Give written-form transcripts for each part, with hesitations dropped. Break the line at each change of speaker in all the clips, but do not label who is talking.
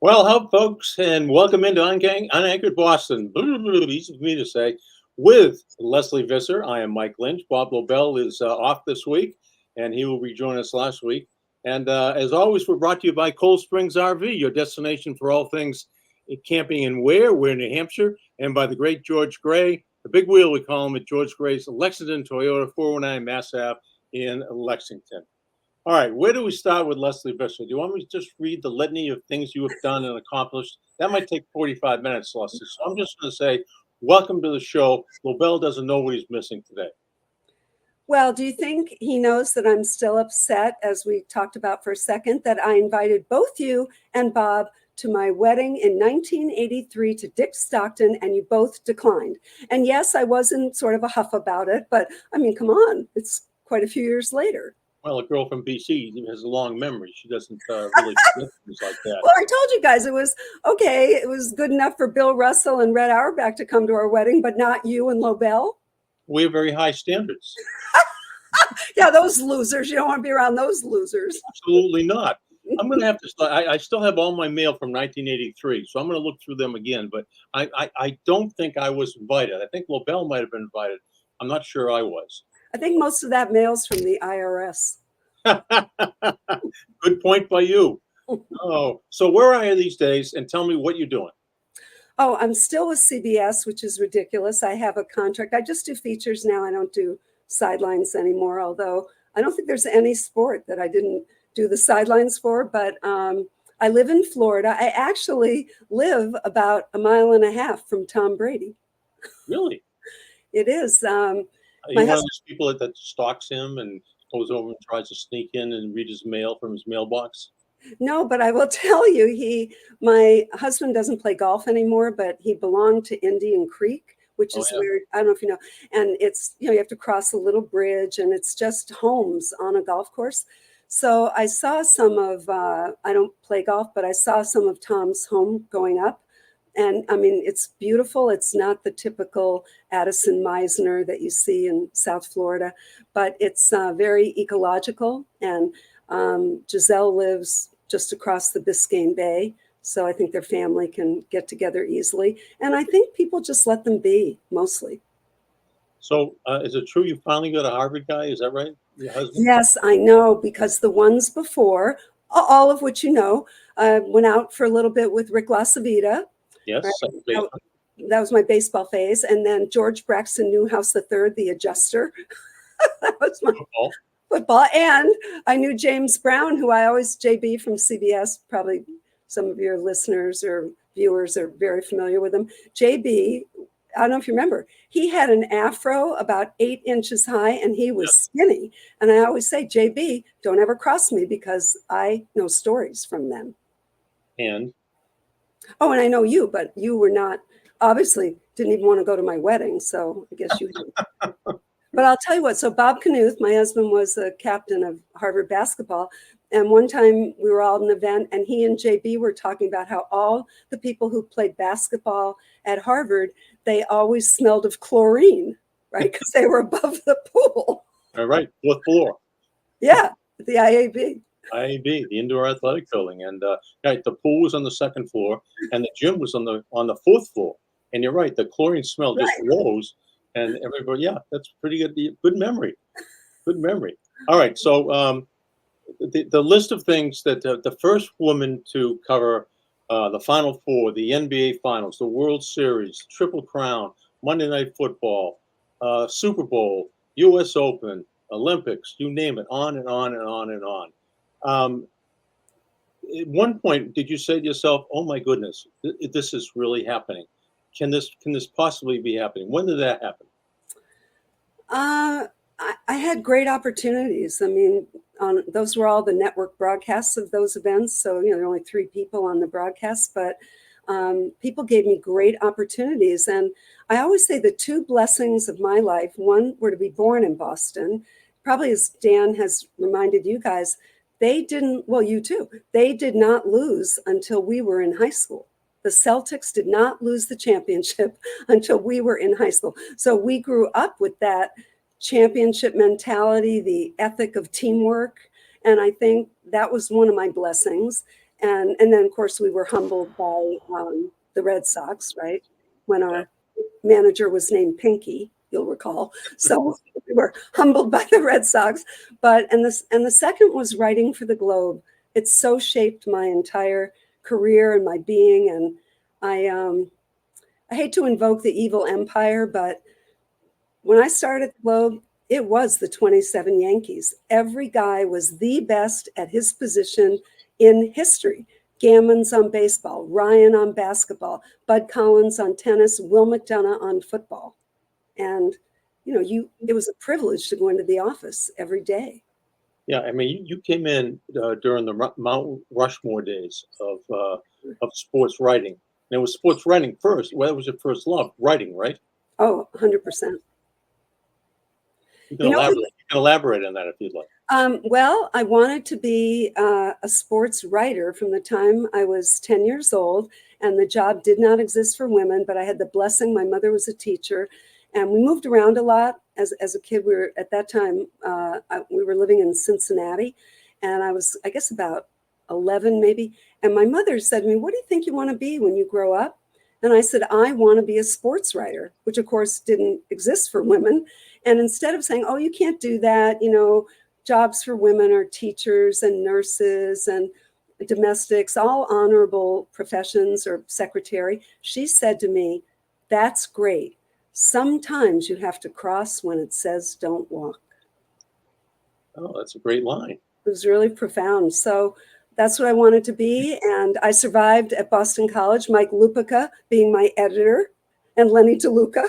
Well, hello, folks, and welcome into UnAnchored Boston. Easy for me to say. With Lesley Visser, I am Mike Lynch. Bob Lobel is off this week, and he will rejoin us last week. And as always, we're brought to you by Cold Springs RV, your destination for all things camping and wear. We're in New Hampshire, and by the great George Gray, the big wheel we call him at George Gray's Lexington Toyota 419 Mass Ave in Lexington. All right, where do we start with Lesley Visser? Do you want me to just read the litany of things you have done and accomplished? That might take 45 minutes, Lesley. So I'm just going to say, welcome to the show. Lobel doesn't know what he's missing today.
Well, do you think he knows that I'm still upset, as we talked about for a second, that I invited both you and Bob to my wedding in 1983 to Dick Stockton, and you both declined? And yes, I was in sort of a huff about it, but I mean, come on, it's quite a few years later.
Well, a girl from BC has a long memory. She doesn't really forget things like that.
Well, I told you guys it was okay. It was good enough for Bill Russell and Red Auerbach to come to our wedding, but not you and Lobel.
We have very high standards.
Yeah, those losers. You don't want to be around those losers.
Absolutely not. I'm going to have to start. I still have all my mail from 1983, so I'm going to look through them again. But I don't think I was invited. I think Lobel might have been invited. I'm not sure I was.
I think most of that mail's from the IRS.
Good point by you. Oh, so where are you these days? And tell me what you're doing.
Oh, I'm still with CBS, which is ridiculous. I have a contract. I just do features now. I don't do sidelines anymore, although I don't think there's any sport that I didn't do the sidelines for. But I live in Florida. I actually live about a mile and a half from Tom Brady.
Really?
It is.
Are you one of those people that stalks him and goes over and tries to sneak in and read his mail from his mailbox?
No, but I will tell you, my husband doesn't play golf anymore, but he belonged to Indian Creek, which is weird. I don't know if you know. And it's, you have to cross a little bridge, and it's just homes on a golf course. So I saw some of, I don't play golf, but I saw some of Tom's home going up. And I mean, it's beautiful. It's not the typical Addison Meisner that you see in South Florida, but it's very ecological. And Giselle lives just across the Biscayne Bay. So I think their family can get together easily. And I think people just let them be, mostly.
So is it true you finally got a Harvard guy? Is that right? Your husband?
Yes, I know, because the ones before, all of which went out for a little bit with Rick LaCivita.
Yes.
Right? That was my baseball phase. And then George Braxton Newhouse III, the adjuster. That was my football. And I knew James Brown, who JB from CBS, probably some of your listeners or viewers are very familiar with him. JB, I don't know if you remember, he had an afro about 8 inches high, and he was skinny. And I always say, JB, don't ever cross me, because I know stories from them.
And
I know you, but you were not, obviously didn't even want to go to my wedding. So I guess you didn't. But I'll tell you what, so Bob Knuth, my husband, was the captain of Harvard basketball. And one time we were all at an event, and he and JB were talking about how all the people who played basketball at Harvard, they always smelled of chlorine, right? Because they were above the pool.
All right, fourth floor.
Yeah, the IAB.
IAB, the Indoor Athletic Building. And the pool was on the second floor, and the gym was on the fourth floor. And you're right, the chlorine smell just rose. And everybody, that's pretty good. Good memory. Good memory. All right. So the list of things that the first woman to cover the Final Four, the NBA Finals, the World Series, Triple Crown, Monday Night Football, Super Bowl, U.S. Open, Olympics, you name it, on and on and on and on. At one point, did you say to yourself, "Oh my goodness, this is really happening"? Can this possibly be happening? When did that happen?
I had great opportunities. I mean, those were all the network broadcasts of those events. So, there were only 3 people on the broadcast, but people gave me great opportunities. And I always say the 2 blessings of my life, one were to be born in Boston. Probably, as Dan has reminded you guys, you too, they did not lose until we were in high school. The Celtics did not lose the championship until we were in high school. So we grew up with that championship mentality, the ethic of teamwork. And I think that was one of my blessings. And then, of course, we were humbled by the Red Sox, right? When our manager was named Pinky, you'll recall. So we were humbled by the Red Sox. And the second was writing for the Globe. It so shaped my entire career and my being. And I hate to invoke the evil empire, but when I started at the Globe, it was the 27 Yankees. Every guy was the best at his position in history. Gammons on baseball, Ryan on basketball, Bud Collins on tennis, Will McDonough on football. And, it was a privilege to go into the office every day.
Yeah, I mean, you came in during the Mount Rushmore days of sports writing. And it was sports writing first. Well, that was your first love, writing, right?
Oh, 100%.
You can elaborate on that if you'd like.
Well, I wanted to be a sports writer from the time I was 10 years old, and the job did not exist for women, but I had the blessing. My mother was a teacher, and we moved around a lot as a kid. We were, at that time, we were living in Cincinnati, and I was, I guess, about 11 maybe. And my mother said to me, "What do you think you want to be when you grow up?" And I said, "I want to be a sports writer," which of course didn't exist for women. And instead of saying, "Oh, you can't do that," jobs for women are teachers and nurses and domestics, all honorable professions, or secretary, she said to me, "That's great. Sometimes you have to cross when it says don't walk."
Oh, that's a great line.
It was really profound. So that's what I wanted to be. And I survived at Boston College, Mike Lupica being my editor, and Lenny DeLuca.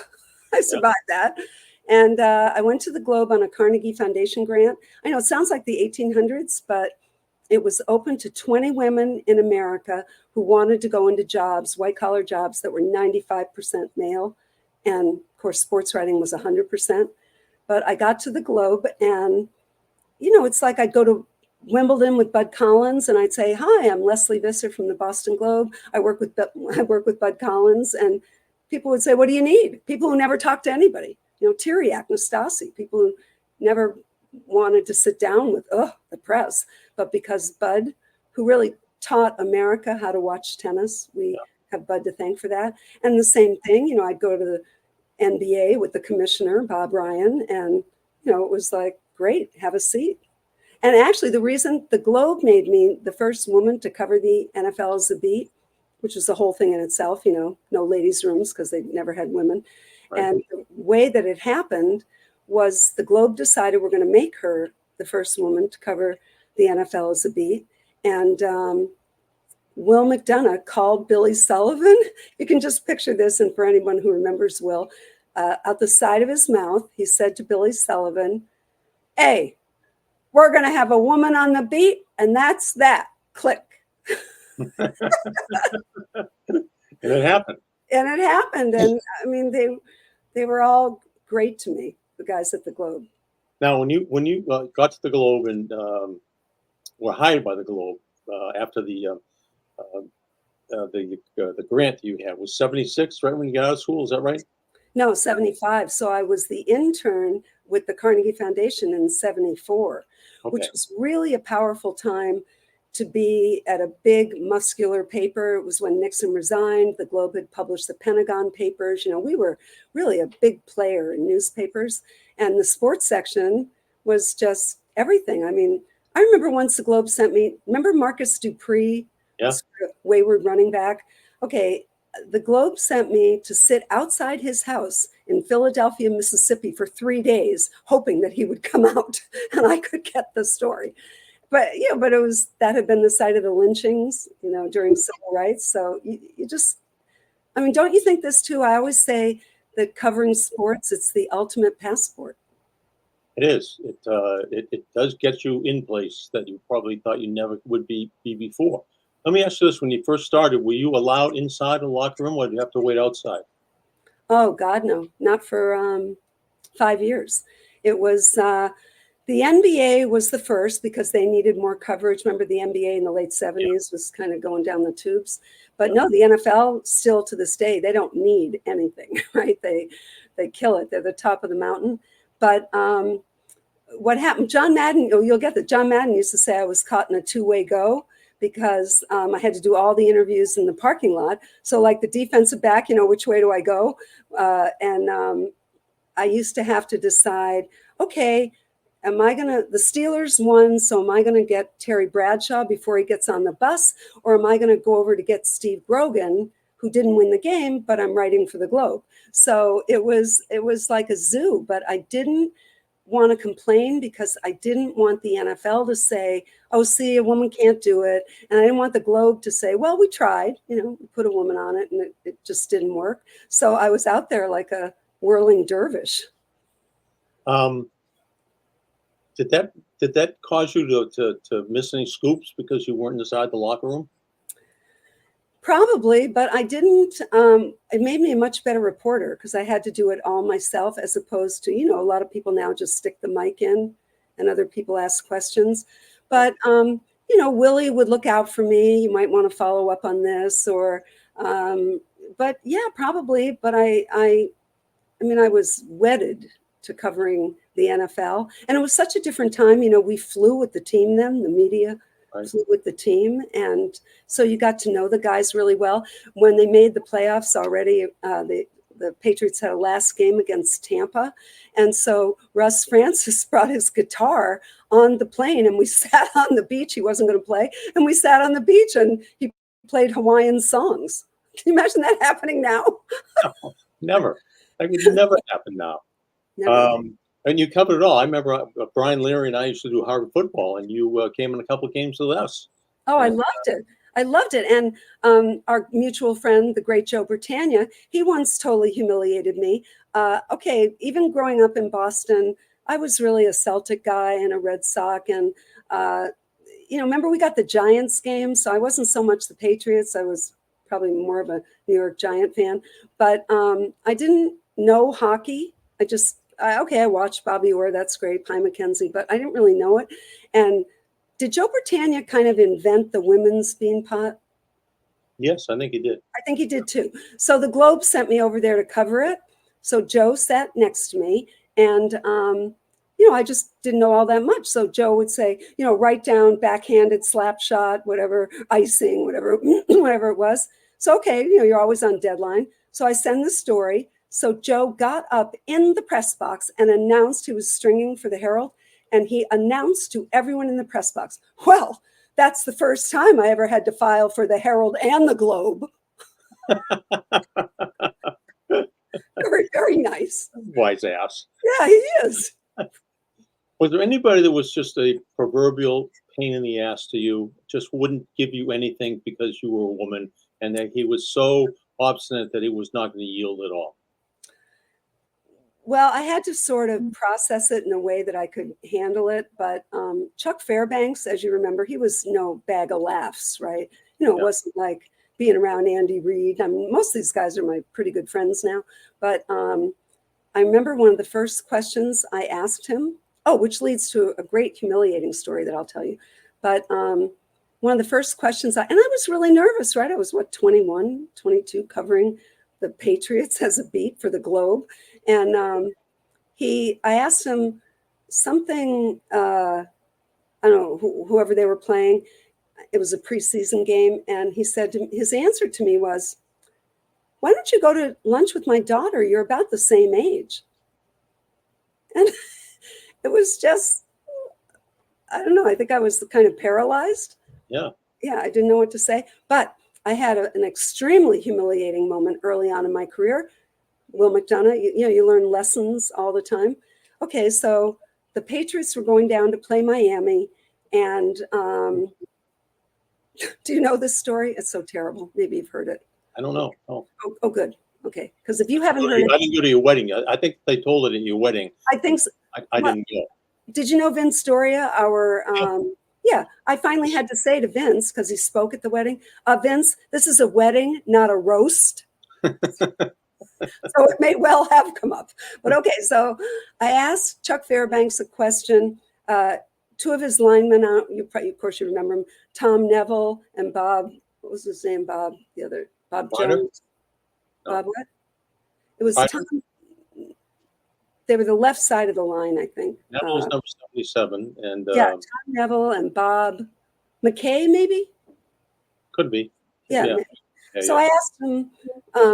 I survived that. And I went to the Globe on a Carnegie Foundation grant. I know it sounds like the 1800s, but it was open to 20 women in America who wanted to go into jobs, white collar jobs that were 95% male. And of course, sports writing was 100%. But I got to the Globe, and, it's like I'd go to Wimbledon with Bud Collins, and I'd say, "Hi, I'm Lesley Visser from the Boston Globe. I work with Bud Collins." And people would say, "What do you need?" People who never talked to anybody. Tiriac, Nastasi, people who never wanted to sit down with the press. But because Bud, who really taught America how to watch tennis, we have Bud to thank for that. And the same thing, I'd go to the NBA with the commissioner, Bob Ryan, and, it was like, great, have a seat. And actually, the reason the Globe made me the first woman to cover the NFL as a beat, which was the whole thing in itself, no ladies' rooms because they never had women. Right. And the way that it happened was the Globe decided we're going to make her the first woman to cover the NFL as a beat. And Will McDonough called Billy Sullivan. You can just picture this, and for anyone who remembers Will, out the side of his mouth, he said to Billy Sullivan, "Hey, we're going to have a woman on the beat, and that's that." Click.
And it happened.
And it happened. And I mean, they were all great to me, the guys at the Globe.
Now, when you got to the Globe and were hired by the Globe after the grant that you had was 76, right, when you got out of school? Is that right?
No, 75. So I was the intern with the Carnegie Foundation in 74, which was really a powerful time to be at a big muscular paper. It was when Nixon resigned. The Globe had published the Pentagon Papers. We were really a big player in newspapers. And the sports section was just everything. I mean, I remember once the Globe sent me, remember Marcus Dupree, wayward running back? Okay, the Globe sent me to sit outside his house in Philadelphia, Mississippi for 3 days, hoping that he would come out and I could get the story. But but that had been the site of the lynchings, during civil rights. So you just, I mean, don't you think this too? I always say that covering sports, it's the ultimate passport.
It is. It does get you in place that you probably thought you never would be before. Let me ask you this: when you first started, were you allowed inside the locker room, or did you have to wait outside?
Oh God, no, not for 5 years. It was. The NBA was the first because they needed more coverage. Remember, the NBA in the late 70s was kind of going down the tubes. But no, the NFL still to this day, they don't need anything, right? They kill it. They're the top of the mountain. But what happened, John Madden, you'll get that. John Madden used to say I was caught in a two-way go because I had to do all the interviews in the parking lot. So like the defensive back, which way do I go? And I used to have to decide, okay, the Steelers won, so am I going to get Terry Bradshaw before he gets on the bus? Or am I going to go over to get Steve Grogan, who didn't win the game, but I'm writing for the Globe? So it was like a zoo, but I didn't want to complain because I didn't want the NFL to say, oh, see, a woman can't do it. And I didn't want the Globe to say, well, we tried, we put a woman on it and it just didn't work. So I was out there like a whirling dervish.
Did that cause you to miss any scoops because you weren't inside the locker room?
Probably, but I didn't. It made me a much better reporter because I had to do it all myself, as opposed to, a lot of people now just stick the mic in and other people ask questions. But, Willie would look out for me. You might want to follow up on this but yeah, probably. But I was wedded to covering the NFL, and it was such a different time. We flew with the team then, the media flew with the team, and so you got to know the guys really well. When they made the playoffs already, the Patriots had a last game against Tampa, and so Russ Francis brought his guitar on the plane, and we sat on the beach. He wasn't going to play, and we sat on the beach, and he played Hawaiian songs. Can you imagine that happening now?
No, never. That would never happen now.
Never.
And you covered it all. I remember Brian Leary and I used to do Harvard football, and you came in a couple of games with us.
Oh, I loved it. I loved it. And our mutual friend, the great Joe Britannia, he once totally humiliated me. Okay, even growing up in Boston, I was really a Celtic guy and a Red Sox. And, remember we got the Giants game, so I wasn't so much the Patriots. I was probably more of a New York Giant fan. But I didn't know hockey. I watched Bobby Orr. That's great. Pie McKenzie, but I didn't really know it. And did Joe Britannia kind of invent the women's bean pot?
Yes, I think he did.
I think he did too. So the Globe sent me over there to cover it. So Joe sat next to me, and I just didn't know all that much. So Joe would say, write down backhanded slap shot, whatever, icing, whatever, whatever it was. So okay, you're always on deadline. So I send the story. So Joe got up in the press box and announced he was stringing for the Herald. And he announced to everyone in the press box, well, that's the first time I ever had to file for the Herald and the Globe. Very, very nice.
Wise ass.
Yeah, he is.
Was there anybody that was just a proverbial pain in the ass to you, just wouldn't give you anything because you were a woman, and that he was so obstinate that he was not going to yield at all?
Well, I had to sort of process it in a way that I could handle it. But Chuck Fairbanks, as you remember, he was no bag of laughs, right? It wasn't like being around Andy Reid. I mean, most of these guys are my pretty good friends now. But I remember one of the first questions I asked him, which leads to a great humiliating story that I'll tell you. But one of the first questions, and I was really nervous, right? I was, 21, 22, covering the Patriots as a beat for the Globe. And I asked him something, I don't know, whoever they were playing, it was a preseason game. And he said, his answer to me was, why don't you go to lunch with my daughter? You're about the same age. And it was just, I don't know, I think I was kind of paralyzed.
Yeah.
Yeah, I didn't know what to say. But I had an extremely humiliating moment early on in my career. Will McDonough, you learn lessons all the time. Okay, so the Patriots were going down to play Miami, and do you know this story? It's so terrible. Maybe you've heard it.
I don't know.
Oh, good. Okay, because if you haven't heard it,
I didn't go to your wedding. I think they told it at your wedding.
I think so.
I didn't go.
Did you know Vince Doria, yeah, I finally had to say to Vince, because he spoke at the wedding, Vince, this is a wedding, not a roast. So it may well have come up. But okay, so I asked Chuck Fairbanks a question. Two of his linemen, of course you remember him, Tom Neville and Bob, what was his name, Bob? The other, Bob Jones. No. Bob what? It was Tom. They were the left side of the line, I think.
Neville was number 77. And
Tom Neville and Bob McKay, maybe?
Could be.
Yeah.
Yeah.
So I asked him,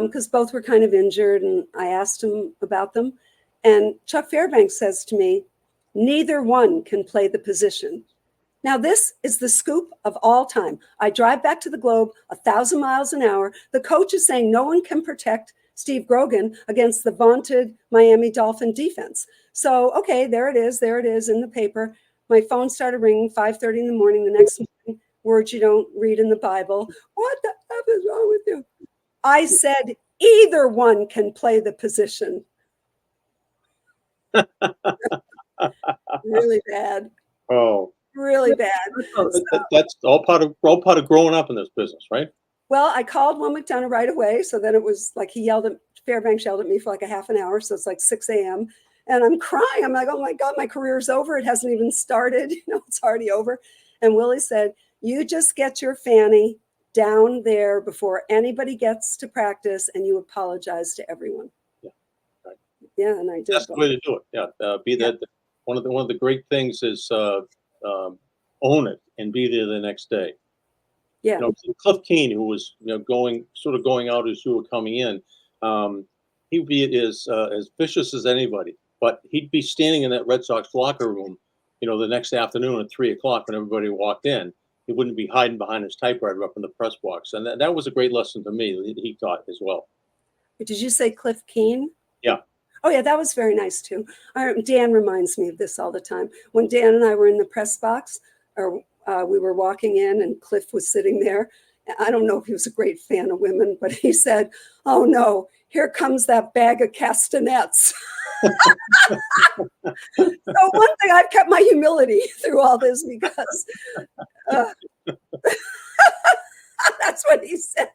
because both were kind of injured, and I asked him about them. And Chuck Fairbanks says to me, neither one can play the position. Now, this is the scoop of all time. I drive back to the Globe 1,000 miles an hour. The coach is saying no one can protect Steve Grogan against the vaunted Miami Dolphin defense. So, okay, there it is in the paper. My phone started ringing 5:30 in the morning. The next morning, words you don't read in the Bible. What the F is wrong with you? I said either one can play the position. Really bad.
Oh,
Really bad.
that's all part of growing up in this business, right?
Well, I called Will McDonough right away. So then it was like Fairbanks yelled at me for like a half an hour. So it's like 6 a.m. And I'm crying. I'm like, oh my God, my career's over. It hasn't even started. It's already over. And Willie said, you just get your fanny down there before anybody gets to practice and you apologize to everyone.
Yeah. Right.
Yeah, and I did.
That's the way to do it. Yeah. One of the great things is own it and be there the next day.
Yeah.
Cliff Keen, who was going out as you were coming in, he'd be as vicious as anybody. But he'd be standing in that Red Sox locker room, the next afternoon at 3 o'clock when everybody walked in. He wouldn't be hiding behind his typewriter up in the press box, and that was a great lesson to me that he taught as well.
Did you say Cliff Keen?
Yeah.
Oh, yeah, that was very nice, too. Dan reminds me of this all the time. When Dan and I were in the press box, or we were walking in and Cliff was sitting there. I don't know if he was a great fan of women, but he said, oh, no, here comes that bag of castanets. So one thing, I've kept my humility through all this because that's what he said.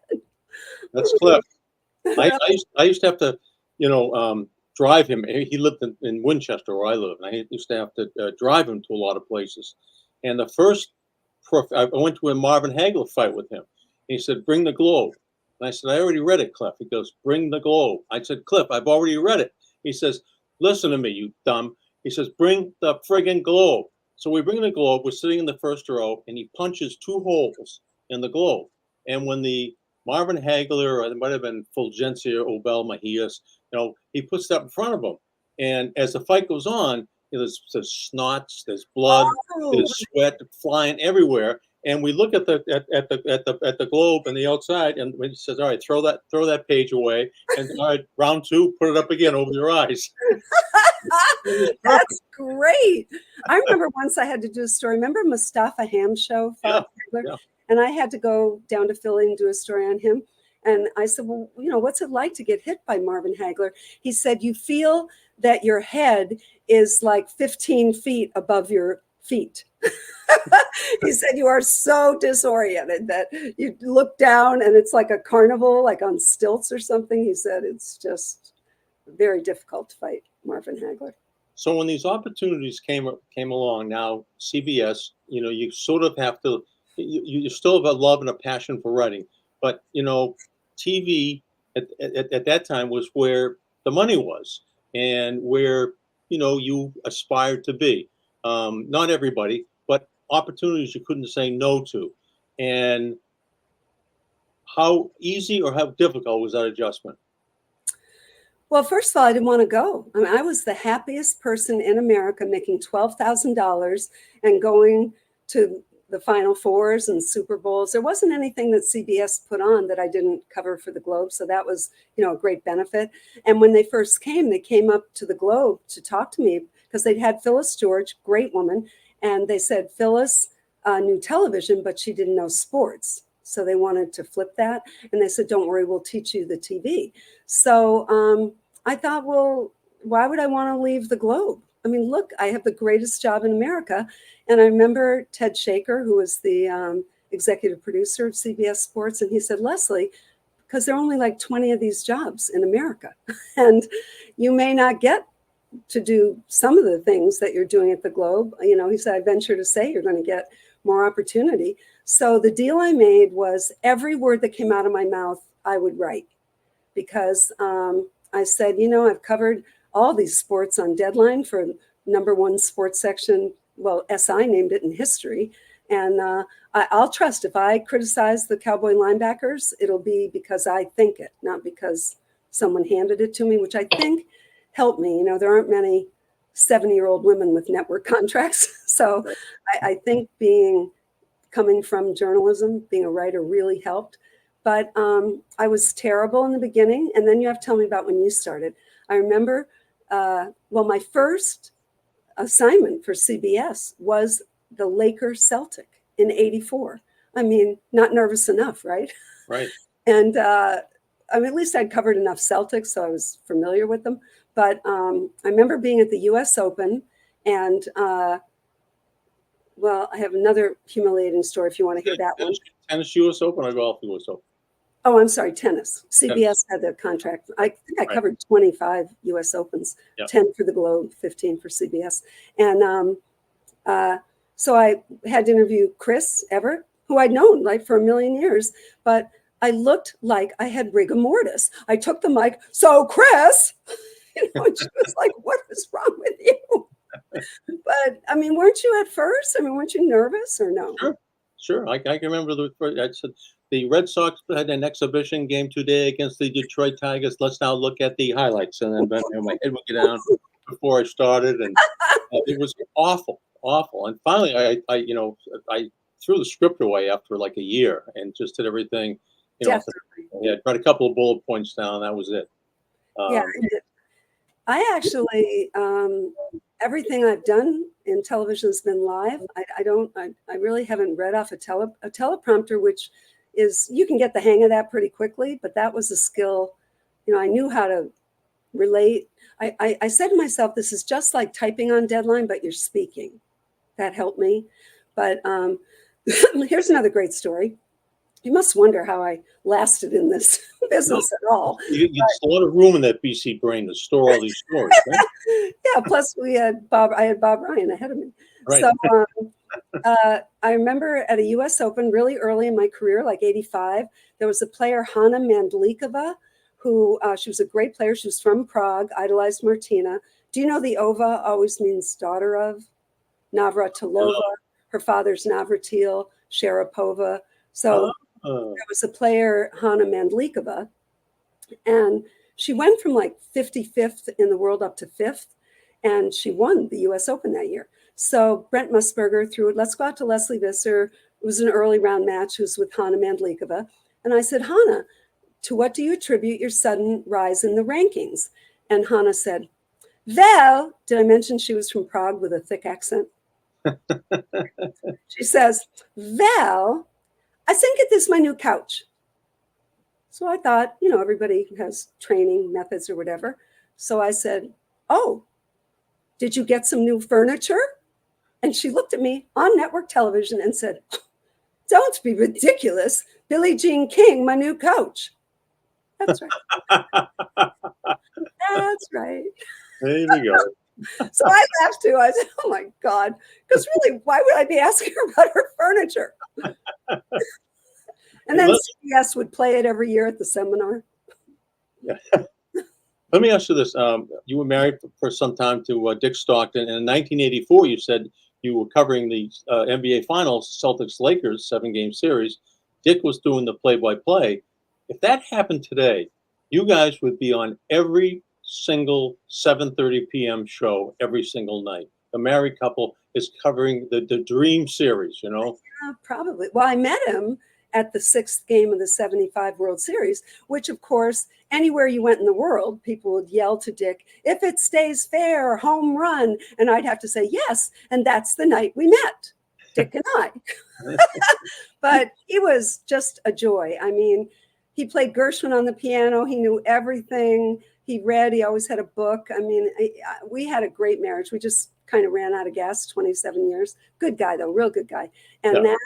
That's Cliff. I used to have to, drive him. He lived in Winchester, where I live, and I used to have to drive him to a lot of places. And the first, I went to a Marvin Hagler fight with him. He said, bring the Globe. And I said, I already read it, Cliff. He goes, bring the Globe. I said, Cliff, I've already read it. He says, listen to me, you dumb. He says, bring the friggin' Globe. So we bring the Globe. We're sitting in the first row, and he punches 2 holes in the Globe. And when the Marvin Hagler, or it might have been Fulgencia, Obel, Mejias, he puts that in front of him. And as the fight goes on, there's snots, there's blood, there's sweat flying everywhere. And we look at the Globe and the outside, and he says, all right, throw that page away. And all right, round 2, put it up again over your eyes.
That's great. I remember once I had to do a story. Remember Mustafa Ham show?
Yeah.
And I had to go down to Philly and do a story on him. And I said, well, what's it like to get hit by Marvin Hagler? He said, you feel that your head is like 15 feet above your feet. He said, you are so disoriented that you look down and it's like a carnival, like on stilts or something. He said, it's just very difficult to fight Marvin Hagler.
So when these opportunities came along, now CBS, you sort of have to, you still have a love and a passion for writing, but TV at that time was where the money was and where you aspired to be. Not everybody, but opportunities you couldn't say no to. And how easy or how difficult was that adjustment?
Well, first of all, I didn't want to go. I mean, I was the happiest person in America, making $12,000 and going to the Final Fours and Super Bowls. There wasn't anything that CBS put on that I didn't cover for the Globe. So that was, a great benefit. And when they first came, they came up to the Globe to talk to me because they'd had Phyllis George, great woman. And they said Phyllis knew television, but she didn't know sports. So they wanted to flip that. And they said, don't worry, we'll teach you the TV. So I thought, well, why would I want to leave the Globe? I mean, look, I have the greatest job in America. And I remember Ted Shaker, who was the executive producer of CBS Sports, and he said, Lesley, because there are only like 20 of these jobs in America, and you may not get to do some of the things that you're doing at the Globe. He said, I venture to say you're going to get more opportunity. So the deal I made was every word that came out of my mouth, I would write, because I said, I've covered all these sports on Deadline for #1 sports section. Well, SI named it in history. And I'll trust if I criticize the Cowboy linebackers, it'll be because I think it, not because someone handed it to me, which I think helped me. You know, there aren't many 70-year-old women with network contracts. So I think coming from journalism, being a writer really helped. But I was terrible in the beginning. And then you have to tell me about when you started. I remember, my first assignment for CBS was the Lakers Celtic in '84. I mean, not nervous enough, right?
Right.
And at least I'd covered enough Celtics, so I was familiar with them. But I remember being at the U.S. Open, and I have another humiliating story if you want to hear that one.
Tennis U.S. Open or golf U.S. Open?
Oh, I'm sorry, tennis. CBS had the contract. I think I covered 25 U.S. Opens, 10 for the Globe, 15 for CBS. And so I had to interview Chris Everett, who I'd known like for a million years, but I looked like I had rigor mortis. I took the mic, so Chris, and she was like, what is wrong with you? But I mean, weren't you at first? I mean, weren't you nervous or no?
Sure. I can remember the Red Sox had an exhibition game today against the Detroit Tigers. Let's now look at the highlights. And then my head would get down before I started, and it was awful. And finally, I threw the script away after like a year and just did everything. Write a couple of bullet points down. And that was it.
I actually, everything I've done in television has been live. I really haven't read off a teleprompter, which is, you can get the hang of that pretty quickly, but that was a skill. You know, I knew how to relate. I said to myself, this is just like typing on deadline, but you're speaking. That helped me. But here's another great story. You must wonder how I lasted in this business at all.
There's a lot of room in that BC brain to store all these stories. Right?
Yeah. Plus, I had Bob Ryan ahead of me.
Right.
So I remember at a U.S. Open really early in my career, like '85, there was a player, Hana Mandlikova, who she was a great player. She was from Prague, idolized Martina. Do you know the Ova always means daughter of? Navratilova. Her father's Navratil Sharapova. So there was a player, Hana Mandlikova, and she went from like 55th in the world up to 5th, and she won the U.S. Open that year. So Brent Musburger threw it, let's go out to Lesley Visser. It was an early round match. Who's with Hana Mandlikova. And I said, Hana, to what do you attribute your sudden rise in the rankings? And Hana said, well, did I mention she was from Prague with a thick accent? She says, well, I think it is my new couch. So I thought, everybody has training methods or whatever. So I said, oh, did you get some new furniture? And she looked at me on network television and said, don't be ridiculous. Billie Jean King, my new coach. That's right. That's right.
There we go.
So I laughed too. I said, oh my God. Because really, why would I be asking her about her furniture? And then CBS would play it every year at the seminar.
Yeah. Let me ask you this. You were married for some time to Dick Stockton. And in 1984, you said you were covering the NBA Finals, Celtics-Lakers 7-game series. Dick was doing the play-by-play. If that happened today, you guys would be on every single 7:30 p.m. show every single night. The married couple is covering the dream series, Yeah,
probably. Well, I met him at the 6th game of the 75 World Series, which, of course, anywhere you went in the world, people would yell to Dick, if it stays fair, home run. And I'd have to say, yes. And that's the night we met, Dick and I. But he was just a joy. I mean, he played Gershwin on the piano. He knew everything. He read. He always had a book. I mean, we had a great marriage. We just kind of ran out of gas, 27 years. Good guy, though, real good guy. And that,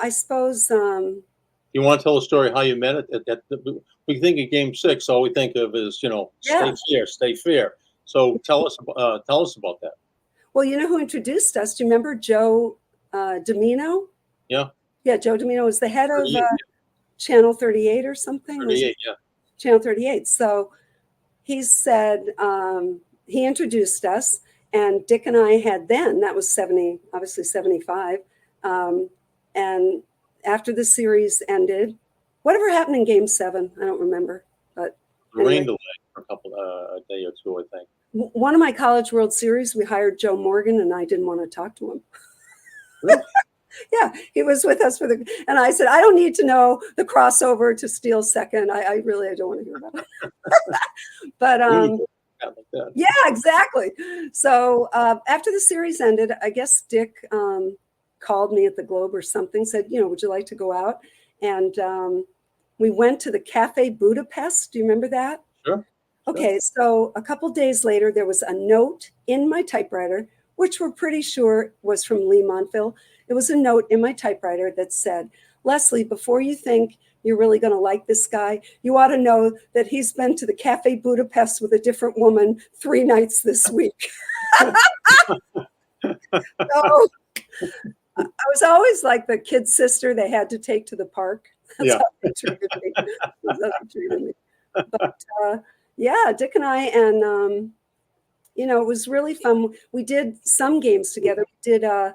I suppose.
You want to tell a story how you met it? We think of Game 6, all we think of is, stay fair. So tell us about that.
Well, you know who introduced us? Do you remember Joe Domino?
Yeah.
Yeah, Joe Domino was the head of Channel 38 or something.
38, yeah.
Channel 38. So he said, he introduced us, And Dick and I had then, that was 70, obviously 75. And after the series ended, whatever happened in game 7, I don't remember. But
It rained away for a day or two, I think.
One of my College World Series, we hired Joe Morgan, and I didn't want to talk to him.
Really?
Yeah, he was with us and I said, I don't need to know the crossover to steal second. I don't want to hear about it. But yeah, exactly. So after the series ended, I guess Dick called me at the Globe or something, said, would you like to go out? And we went to the Cafe Budapest. Do you remember that?
Sure.
Okay, so a couple days later, there was a note in my typewriter, which we're pretty sure was from Lee Montville. It was a note in my typewriter that said, Lesley, before you think you're really going to like this guy, you ought to know that he's been to the Cafe Budapest with a different woman 3 nights this week. So I was always like the kid's sister they had to take to the park. That's how they treated me. That's how they treated me. But yeah, Dick and I, and it was really fun. We did some games together. We did an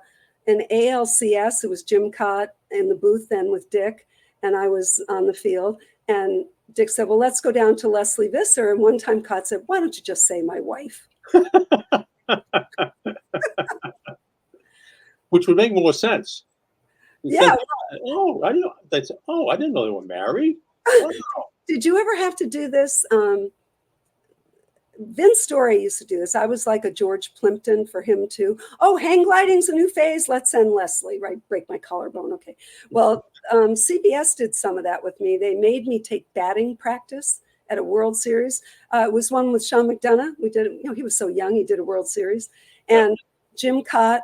ALCS. It was Jim Cott in the booth then with Dick, and I was on the field. And Dick said, well, let's go down to Lesley Visser. And one time Cott said, why don't you just say my wife?
Which would make more sense.
Yeah.
I didn't know they were married. Wow.
Did you ever have to do this? Vince Story used to do this. I was like a George Plimpton for him too. Oh, hang gliding's a new phase. Let's send Lesley, right? Break my collarbone. Okay. Well, CBS did some of that with me. They made me take batting practice at a World Series. It was one with Sean McDonough. We did, he was so young, he did a World Series. And Jim Cott,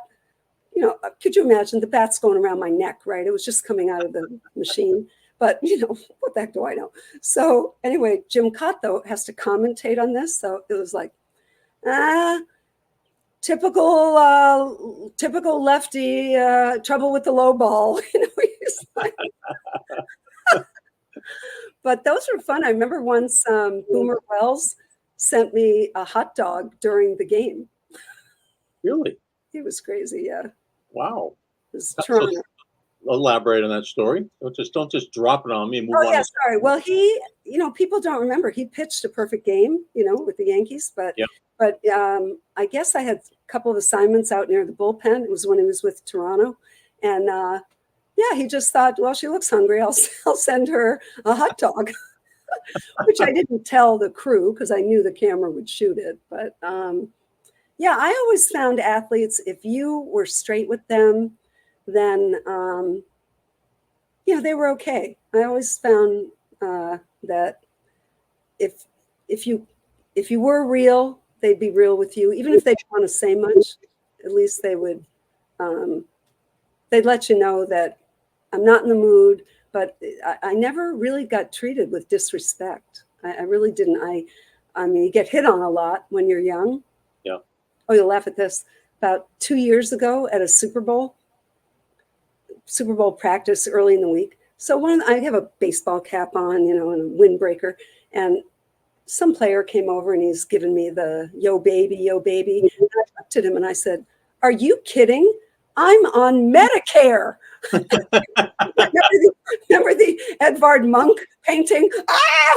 could you imagine the bat's going around my neck, right? It was just coming out of the machine. But, what the heck do I know? So anyway, Jim Cott, though, has to commentate on this. So it was like, typical lefty, trouble with the low ball. He's like, but those were fun. I remember once Boomer Wells sent me a hot dog during the game.
Really?
He was crazy, yeah.
Wow.
It was Toronto.
Elaborate on that story. Don't just drop it on me and move on.
Oh yeah, sorry. Well, he, people don't remember he pitched a perfect game, with the Yankees, but I guess I had a couple of assignments out near the bullpen. It was when he was with Toronto, and he just thought, well, she looks hungry. I'll send her a hot dog, which I didn't tell the crew because I knew the camera would shoot it. But I always found athletes, if you were straight with them, then they were okay. I always found that if you were real, they'd be real with you, even if they didn't want to say much. At least they would. They'd let you know that I'm not in the mood. But I never really got treated with disrespect. I really didn't. I mean, you get hit on a lot when you're young.
Yeah.
Oh, you'll laugh at this. About 2 years ago at a Super Bowl practice early in the week. So I have a baseball cap on, and a windbreaker, and some player came over and he's giving me the yo baby. And I looked at him and I said, "Are you kidding? I'm on Medicare." remember the Edvard Munch painting?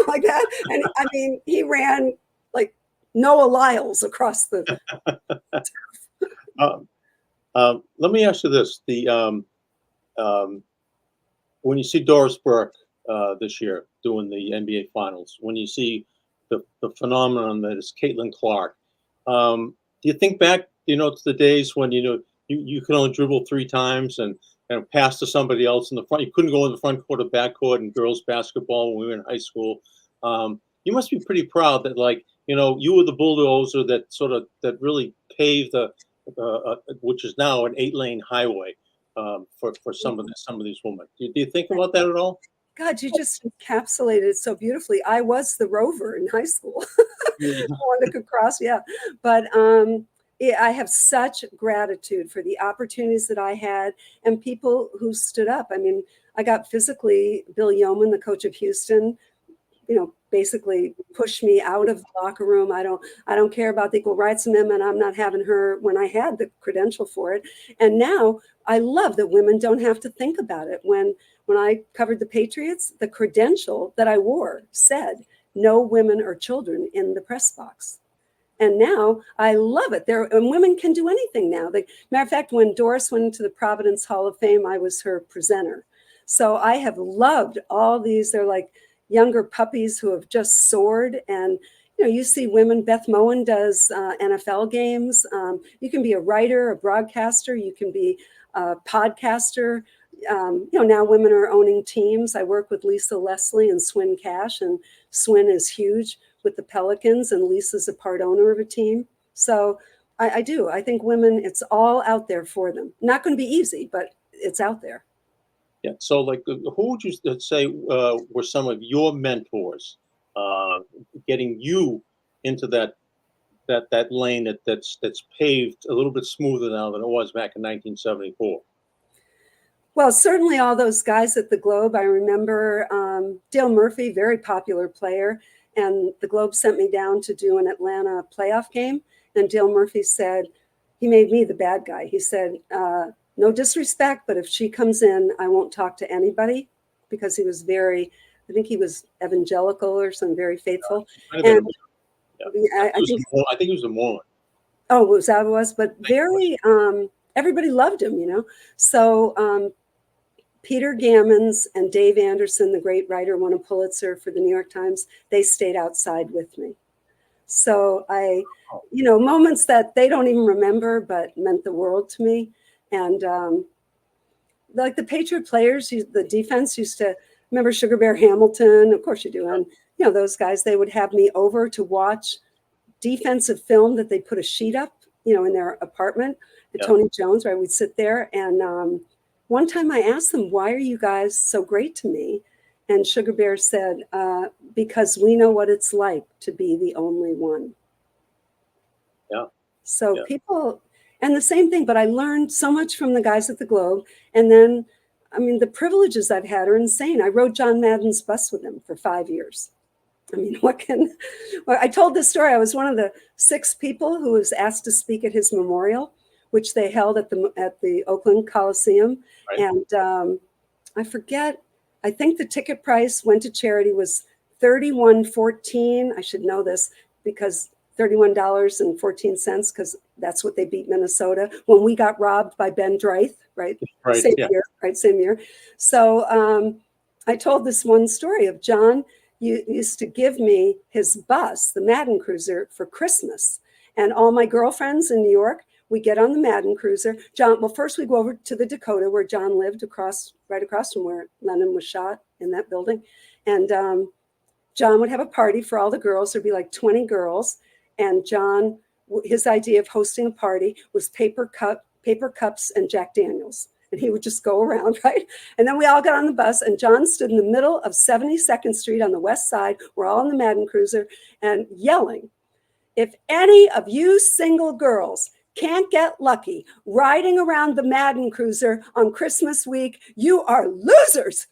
Like that. And I mean, he ran like Noah Lyles across the
let me ask you this. When you see Doris Burke this year doing the NBA Finals, when you see the phenomenon that is Caitlin Clark, do you think back, to the days when you could only dribble 3 times and pass to somebody else in the front? You couldn't go in the front court or back court in girls basketball when we were in high school. You must be pretty proud that, you were the bulldozer that really paved the which is now an 8-lane highway for some of these women. Do you think about that at all?
God, you just encapsulated it so beautifully. I was the rover in high school. The one that could cross, yeah. But I have such gratitude for the opportunities that I had and people who stood up. I mean, I got physically, Bill Yeoman, the coach of Houston, basically pushed me out of the locker room. I don't care about the Equal Rights Amendment. I'm not having her when I had the credential for it. And now I love that women don't have to think about it. When I covered the Patriots, the credential that I wore said no women or children in the press box. And now I love it. And women can do anything now. Matter of fact, when Doris went into the Providence Hall of Fame, I was her presenter. So I have loved all these. They're like younger puppies who have just soared. And you see women. Beth Moen does NFL games. You can be a writer, a broadcaster. You can be a podcaster. Now women are owning teams. I work with Lisa Lesley and Swin Cash, and Swin is huge with the Pelicans, and Lisa's a part owner of a team. So I do. I think women, it's all out there for them. Not going to be easy, but it's out there.
Yeah. So, like, who would you say were some of your mentors getting you into that lane that's paved a little bit smoother now than it was back in 1974?
Well, certainly all those guys at the Globe. I remember Dale Murphy, very popular player, and the Globe sent me down to do an Atlanta playoff game. And Dale Murphy said, he made me the bad guy. He said, no disrespect, but if she comes in, I won't talk to anybody, because he was I think he was evangelical or something, very faithful. And
I think he was a Mormon.
Oh, was that what it was? But very, everybody loved him, So Peter Gammons and Dave Anderson, the great writer, won a Pulitzer for the New York Times. They stayed outside with me. So moments that they don't even remember, but meant the world to me. And like the Patriot players, the defense used to, remember Sugar Bear Hamilton? Of course you do. And, those guys, they would have me over to watch defensive film that they put a sheet up, in their apartment. Tony Jones, right? We'd sit there. And one time I asked them, why are you guys so great to me? And Sugar Bear said, because we know what it's like to be the only one.
Yeah.
So people, and the same thing, but I learned so much from the guys at the Globe. And then, the privileges I've had are insane. I rode John Madden's bus with him for 5 years. Well, I told this story. I was one of the 6 people who was asked to speak at his memorial, which they held at the Oakland Coliseum. Right. And I forget, I think the ticket price went to charity was $31.14. I should know this because $31.14, because that's what they beat Minnesota when we got robbed by Ben Dreith, right? Same year, right? Same year. So I told this one story of John used to give me his bus, the Madden Cruiser, for Christmas. And all my girlfriends in New York, we get on the Madden Cruiser. First we go over to the Dakota where John lived, right across from where Lennon was shot, in that building. And John would have a party for all the girls. There'd be like 20 girls. And John, his idea of hosting a party was paper cups and Jack Daniels. And he would just go around, right? And then we all got on the bus, and John stood in the middle of 72nd Street on the west side. We're all in the Madden Cruiser and yelling, if any of you single girls can't get lucky riding around the Madden Cruiser on Christmas week, you are losers.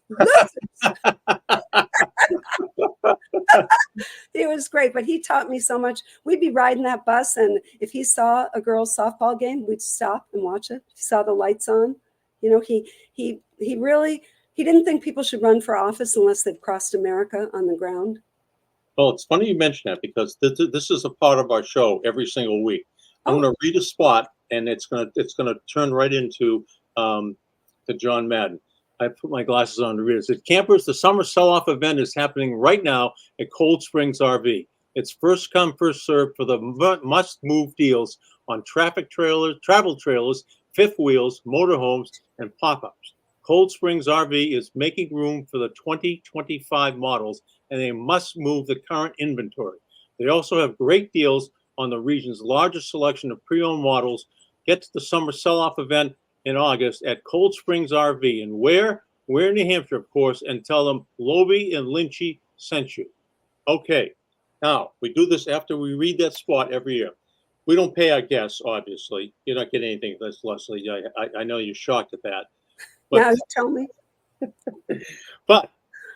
It was great, but he taught me so much. We'd be riding that bus, and if he saw a girls' softball game, we'd stop and watch it. He saw the lights on. He didn't think people should run for office unless they've crossed America on the ground.
Well, it's funny you mention that, because this is a part of our show every single week. I'm going to read a spot, and it's going to turn right into to John Madden. I put my glasses on to read it. It says, campers, the summer sell-off event is happening right now at Cold Springs RV. It's first come, first served for the must-move deals on travel trailers, fifth wheels, motorhomes, and pop-ups. Cold Springs RV is making room for the 2025 models, and they must move the current inventory. They also have great deals on the region's largest selection of pre-owned models. Get to the summer sell-off event in August at Cold Springs RV. And where? We're in New Hampshire, of course, and tell them Lobie and Lynchy sent you. Okay, now we do this after we read that spot every year. We don't pay our guests, obviously. You're not getting anything, Lesley. I know you're shocked at that. But,
now you tell me.
But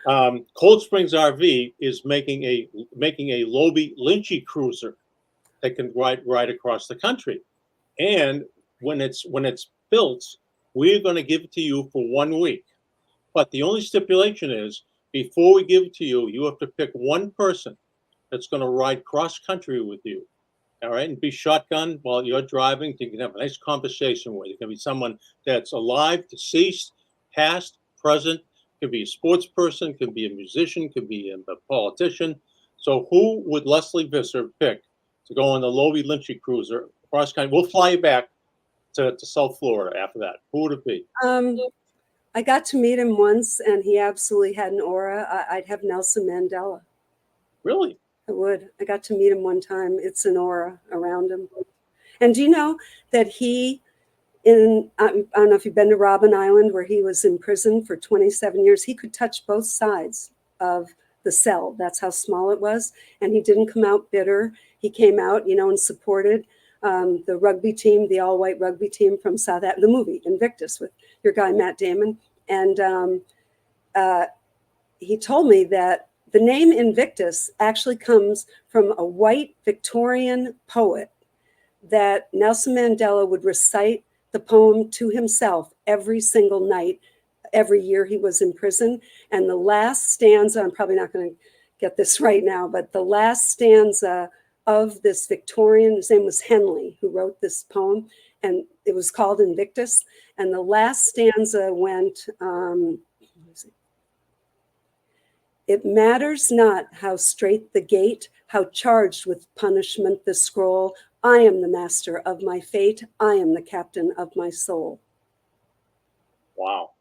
Cold Springs RV is making a Lobe Lynchy cruiser that can ride across the country. And when it's built, we're going to give it to you for 1 week. But the only stipulation is, before we give it to you, you have to pick one person that's going to ride cross country with you. All right, and be shotgun while you're driving. You can have a nice conversation with. It can be someone that's alive, deceased, past, present. Could be a sports person, could be a musician, could be a politician. So who would Lesley Visser pick to go on the Lobe Lynchy cruiser cross country? We'll fly you back to South Florida after that. Who would it be?
I got to meet him once, and he absolutely had an aura. I'd have Nelson Mandela.
Really?
I would. I got to meet him one time. It's an aura around him. And do you know that I don't know if you've been to Robben Island, where he was in prison for 27 years. He could touch both sides of the cell. That's how small it was. And he didn't come out bitter. He came out, and supported the rugby team, the all-white rugby team from the movie Invictus with your guy, Matt Damon. And he told me that the name Invictus actually comes from a white Victorian poet that Nelson Mandela would recite the poem to himself every single night, every year he was in prison. And the last stanza, I'm probably not going to get this right now, but the last stanza of this Victorian, his name was Henley, who wrote this poem, and it was called Invictus. And the last stanza went, it matters not how straight the gate, how charged with punishment the scroll. I am the master of my fate. I am the captain of my soul.
Wow.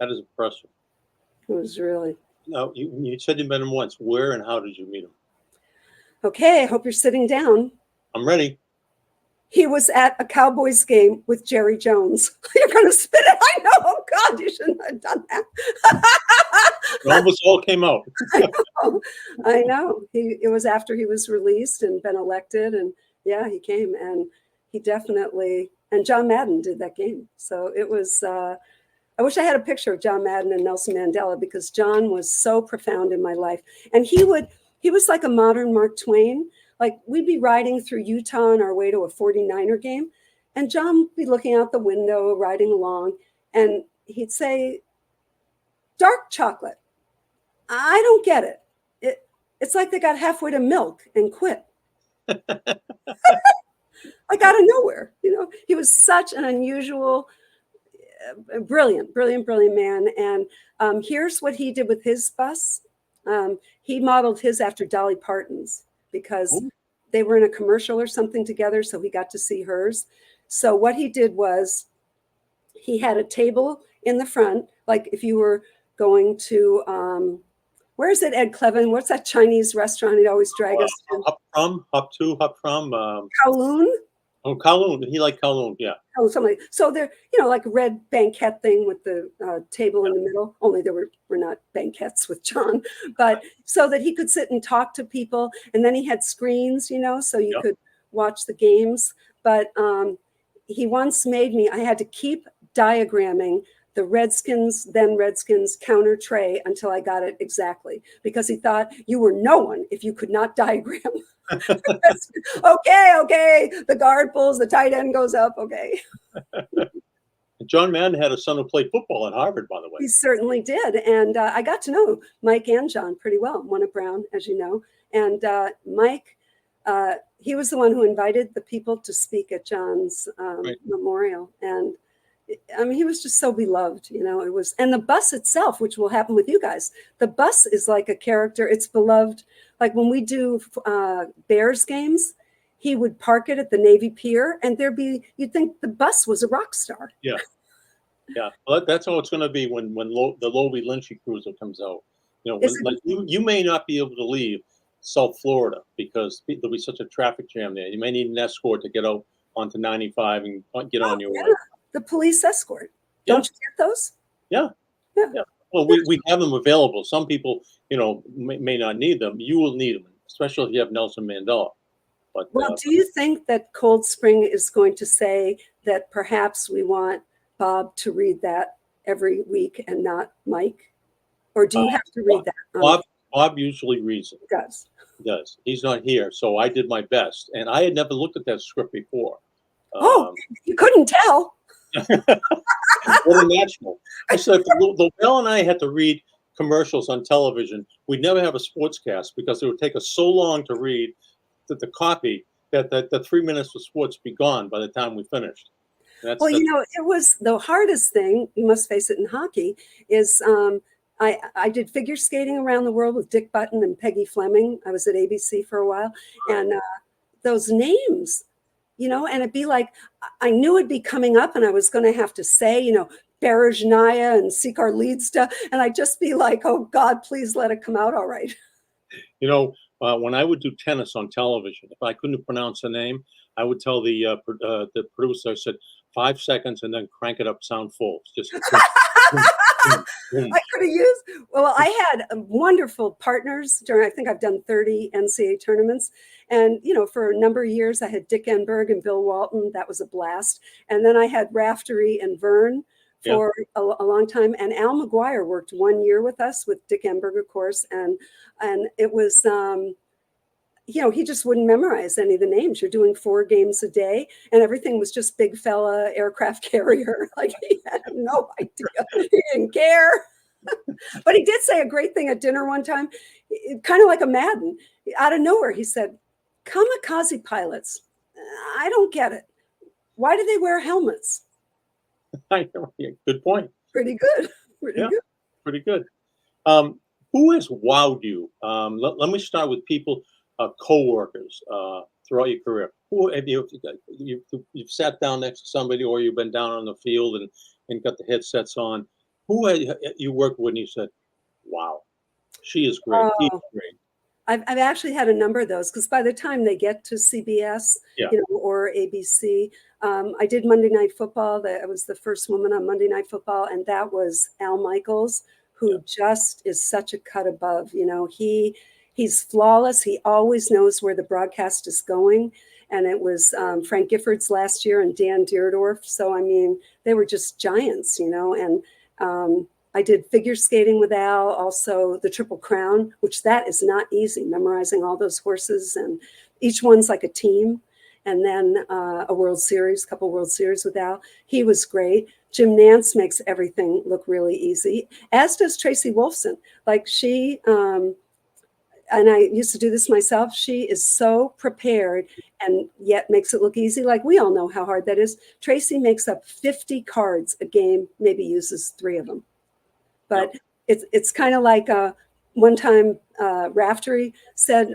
That is impressive.
It was really.
Now, you said you met him once. Where and how did you meet him?
Okay, I hope you're sitting down.
I'm ready.
He was at a Cowboys game with Jerry Jones. You're going to spit it. I know. Oh, God, you shouldn't have done that.
It almost all came out.
I know. It was after he was released and been elected. And yeah, he came, and he definitely, and John Madden did that game. So it was, I wish I had a picture of John Madden and Nelson Mandela, because John was so profound in my life. And he was like a modern Mark Twain. Like, we'd be riding through Utah on our way to a 49er game, and John would be looking out the window, riding along, and he'd say, "Dark chocolate. I don't get it. It's like they got halfway to milk and quit." Like, out of nowhere. He was such an unusual, brilliant man. And here's what he did with his bus. He modeled his after Dolly Parton's, because they were in a commercial or something together, so he got to see hers. So what he did was, he had a table in the front, like if you were going to, where is it, Ed Clevin? What's that Chinese restaurant he'd always drag us to?
Hop from.
Kowloon?
Oh, Kowloon. He liked Kowloon, yeah.
Oh, something. So they're, like a red banquette thing with the table in the middle. Only there were not banquettes with John, but so that he could sit and talk to people. And then he had screens, so you could watch the games. But he once made me, I had to keep diagramming the Redskins counter tray until I got it exactly, because he thought you were no one if you could not diagram. Okay. The guard pulls, the tight end goes up. Okay.
John Madden had a son who played football at Harvard, by the way.
He certainly did. And I got to know Mike and John pretty well. One at Brown, as you know. And Mike, he was the one who invited the people to speak at John's memorial. And I mean, he was just so beloved, it was, and the bus itself, which will happen with you guys, the bus is like a character. It's beloved. Like when we do Bears games, he would park it at the Navy Pier, and you'd think the bus was a rock star.
Yeah. Well, that's how it's going to be when the Lobe Lynchy cruiser comes out. You may not be able to leave South Florida because there'll be such a traffic jam there. You may need an escort to get out onto 95 and get on your way.
The police escort. Don't you get those?
Yeah. Well, we have them available. Some people, may not need them. You will need them, especially if you have Nelson Mandela. But
do you think that Cold Spring is going to say that perhaps we want Bob to read that every week and not Mike? Or do you have to read that?
Bob usually reads it.
He does.
He does. He's not here, so I did my best, and I had never looked at that script before.
Oh, you couldn't tell.
What a natural! I said, if Bill and I had to read commercials on television, we'd never have a sportscast because it would take us so long to read the copy that the 3 minutes of sports be gone by the time we finished.
Well, it was the hardest thing, you must face it in hockey, is I did figure skating around the world with Dick Button and Peggy Fleming. I was at ABC for a while. And those names, and it'd be like, I knew it'd be coming up and I was going to have to say, Berezhnaya and Sikar Lidsta. And I'd just be like, oh God, please let it come out all right.
When I would do tennis on television, if I couldn't pronounce a name, I would tell the producer, I said, 5 seconds and then crank it up, sound full. Just
I could have used, I had wonderful partners I think I've done 30 NCAA tournaments. And, for a number of years, I had Dick Enberg and Bill Walton. That was a blast. And then I had Raftery and Vern for a long time. And Al McGuire worked 1 year with us with Dick Enberg, of course. And it was, he just wouldn't memorize any of the names. You're doing 4 games a day and everything was just big fella aircraft carrier. Like he had no idea. He didn't care. But he did say a great thing at dinner one time, kind of like a Madden. Out of nowhere, he said, kamikaze pilots, I don't get it. Why do they wear helmets?
Good point.
Pretty good.
Pretty good. Who has wowed you? Let me start with people, co-workers throughout your career. Who have you've sat down next to somebody, or you've been down on the field and got the headsets on? Who have you worked with and you said, wow, she is great. He's great.
I've actually had a number of those because by the time they get to CBS, or ABC, I did Monday Night Football. I was the first woman on Monday Night Football, and that was Al Michaels, who just is such a cut above. He's flawless. He always knows where the broadcast is going. And it was Frank Giffords last year and Dan Deerdorf. So, they were just giants, and I did figure skating with Al, also the Triple Crown, which that is not easy, memorizing all those horses. And each one's like a team. And then a World Series, couple World Series with Al. He was great. Jim Nance makes everything look really easy, as does Tracy Wolfson. Like she... and I used to do this myself. She is so prepared and yet makes it look easy. Like we all know how hard that is. Tracy makes up 50 cards a game, maybe uses 3 of them. But it's kind of like one time Raftery said,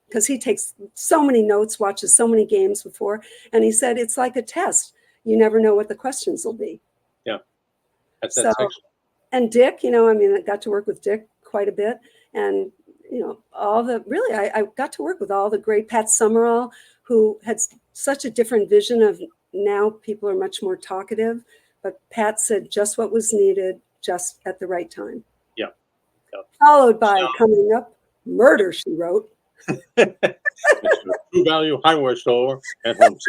because he takes so many notes, watches so many games before, and he said, it's like a test. You never know what the questions will be.
Yeah. That's
and Dick, I got to work with Dick quite a bit. And I got to work with all the great Pat Summerall, who had such a different vision of now people are much more talkative, but Pat said just what was needed, just at the right time.
Yeah.
Followed by coming up, Murder, She Wrote.
True Value Hardware Store at home.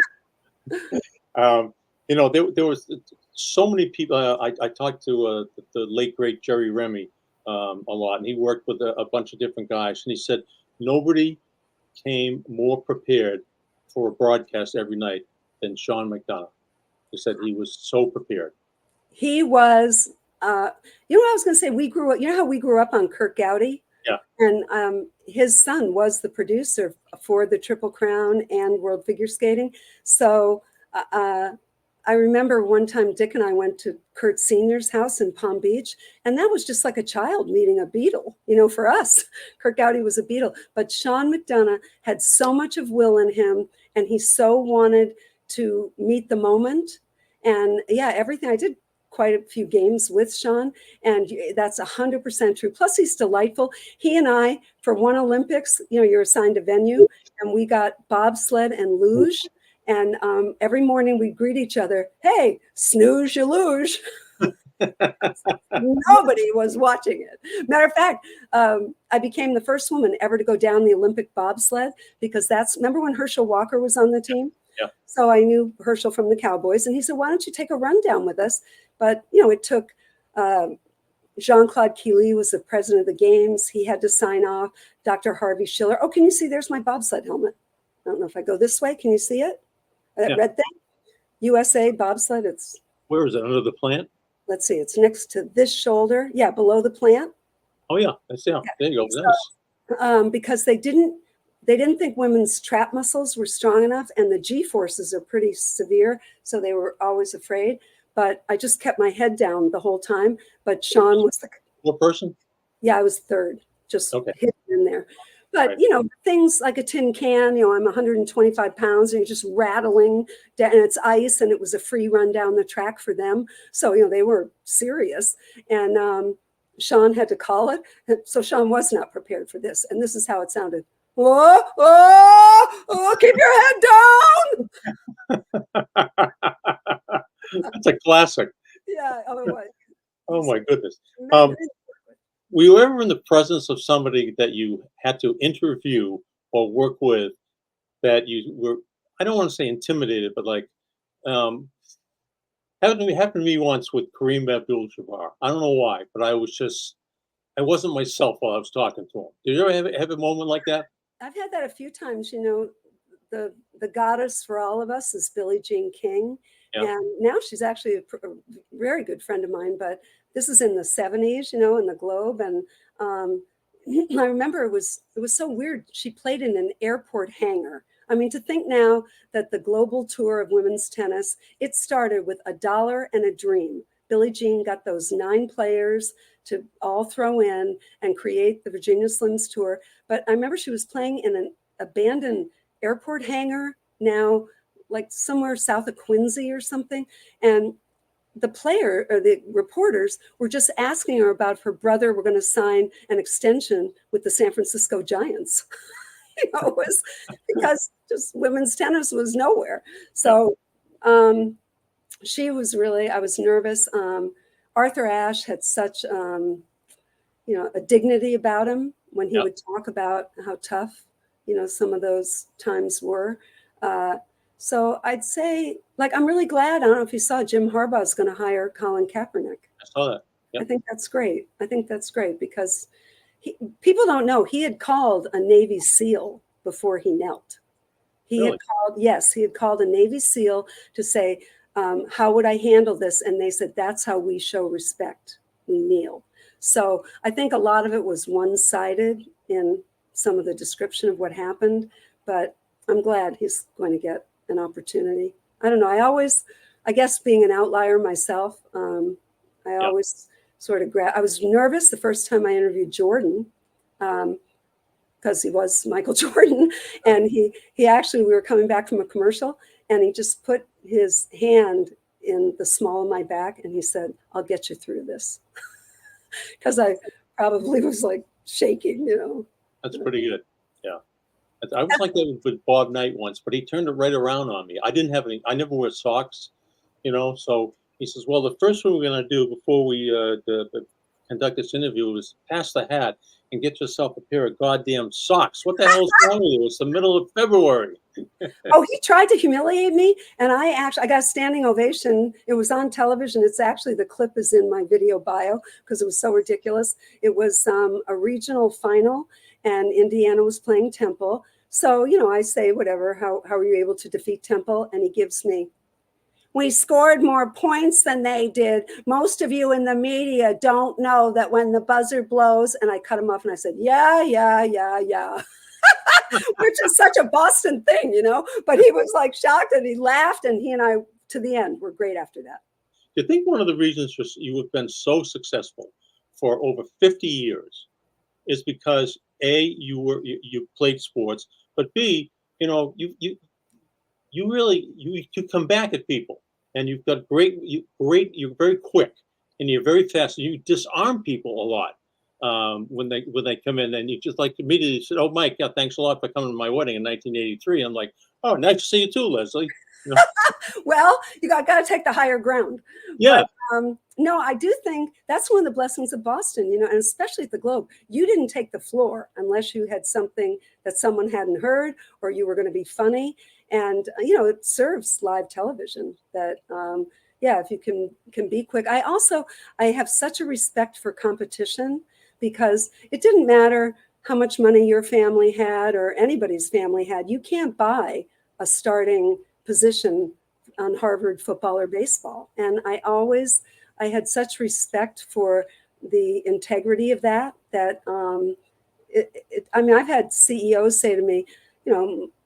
There was so many people. I talked to the late great Jerry Remy a lot, and he worked with a bunch of different guys, and he said nobody came more prepared for a broadcast every night than Sean McDonough. He said he was so prepared.
He was, what I was going to say? We grew up, how we grew up on Kirk Gowdy?
Yeah.
And his son was the producer for the Triple Crown and World Figure Skating. So I remember one time Dick and I went to Kurt Sr.'s house in Palm Beach, and that was just like a child meeting a Beatle, for us. Kirk Gowdy was a Beatle, but Sean McDonough had so much of will in him, and he so wanted to meet the moment. And everything. I did quite a few games with Sean, and that's 100% true. Plus, he's delightful. He and I, for one Olympics, you're assigned a venue, and we got bobsled and luge. And every morning we greet each other, hey, snooze, you luge. Nobody was watching it. Matter of fact, I became the first woman ever to go down the Olympic bobsled, because remember when Herschel Walker was on the team?
Yeah.
So I knew Herschel from the Cowboys, and he said, why don't you take a run down with us? But, it took Jean-Claude Keely was the president of the games. He had to sign off. Dr. Harvey Schiller. Oh, can you see? There's my bobsled helmet. I don't know if I go this way. Can you see it? That red thing? USA bobsled. It's.
Where is it? Under the plant?
Let's see. It's next to this shoulder. Yeah, below the plant.
Oh yeah, I see. There you go.
So, because they didn't think women's trap muscles were strong enough, and the G forces are pretty severe, so they were always afraid. But I just kept my head down the whole time. But Sean was the.
What person?
Yeah, I was third, just hidden in there. But, things like a tin can, I'm 125 pounds and you're just rattling down, and it's ice, and it was a free run down the track for them. So, they were serious. And Sean had to call it. So Sean was not prepared for this. And this is how it sounded. Oh, oh, oh, keep your head down.
That's a classic.
Yeah.
Oh my goodness. Were you ever in the presence of somebody that you had to interview or work with that you were, I don't want to say intimidated, but like, happened to me once with Kareem Abdul-Jabbar. I don't know why, but I wasn't myself while I was talking to him. Did you ever have a moment like that?
I've had that a few times. The goddess for all of us is Billie Jean King. Yeah. And now she's actually a very good friend of mine, but this is in the 70s, in the Globe. And I remember it was so weird. She played in an airport hangar. I mean, to think now that the global tour of women's tennis, it started with $1 and a dream. Billie Jean got those 9 players to all throw in and create the Virginia Slims tour. But I remember she was playing in an abandoned airport hangar now, like somewhere south of Quincy or something. And the player or the reporters were just asking her about her brother were going to sign an extension with the San Francisco Giants. It was because just women's tennis was nowhere. So she was really, I was nervous. Arthur Ashe had such, a dignity about him when he would talk about how tough, some of those times were. So I'd say, I'm really glad. I don't know if you saw Jim Harbaugh's going to hire Colin Kaepernick.
I saw that. Yep.
I think that's great. Because people don't know he had called a Navy SEAL before he knelt. He had called a Navy SEAL to say, how would I handle this? And they said, that's how we show respect. We kneel. So I think a lot of it was one-sided in some of the description of what happened, but I'm glad he's going to get an opportunity. I don't know. I guess being an outlier myself, I always sort of I was nervous the first time I interviewed Jordan, because he was Michael Jordan. And he actually, we were coming back from a commercial, and he just put his hand in the small of my back and he said, I'll get you through this. Because I probably was shaking,
That's pretty good. Yeah. I was like that with Bob Knight once, but he turned it right around on me. I never wear socks, so he says, well, the first thing we're going to do before we conduct this interview is pass the hat and get yourself a pair of goddamn socks. What the hell is wrong with you? It's the middle of February.
Oh, he tried to humiliate me, and I got a standing ovation. It was on television. It's actually, the clip is in my video bio because it was so ridiculous. It was a regional final, and Indiana was playing Temple. So, I say, whatever, how are you able to defeat Temple? And he gives me, we scored more points than they did. Most of you in the media don't know that when the buzzer blows, and I cut him off and I said, yeah. Which is such a Boston thing, but he was shocked, and he laughed, and he and I, to the end, were great after that.
Do you think one of the reasons you have been so successful for over 50 years is because A, you played sports, but B, you come back at people, and you've got you're very quick and you're very fast, and you disarm people a lot when they come in, and you just immediately said, oh, Mike, yeah, thanks a lot for coming to my wedding in 1983. I'm like, oh, nice to see you too, Lesley.
Well, you got to take the higher ground.
Yeah.
But, no, I do think that's one of the blessings of Boston, and especially at the Globe. You didn't take the floor unless you had something that someone hadn't heard, or you were going to be funny. and it serves live television. That yeah, if you can be quick. I have such a respect for competition, because it didn't matter how much money your family had or anybody's family had. You can't buy a starting position on Harvard football or baseball. And I had such respect for the integrity of that, I mean, I've had CEOs say to me,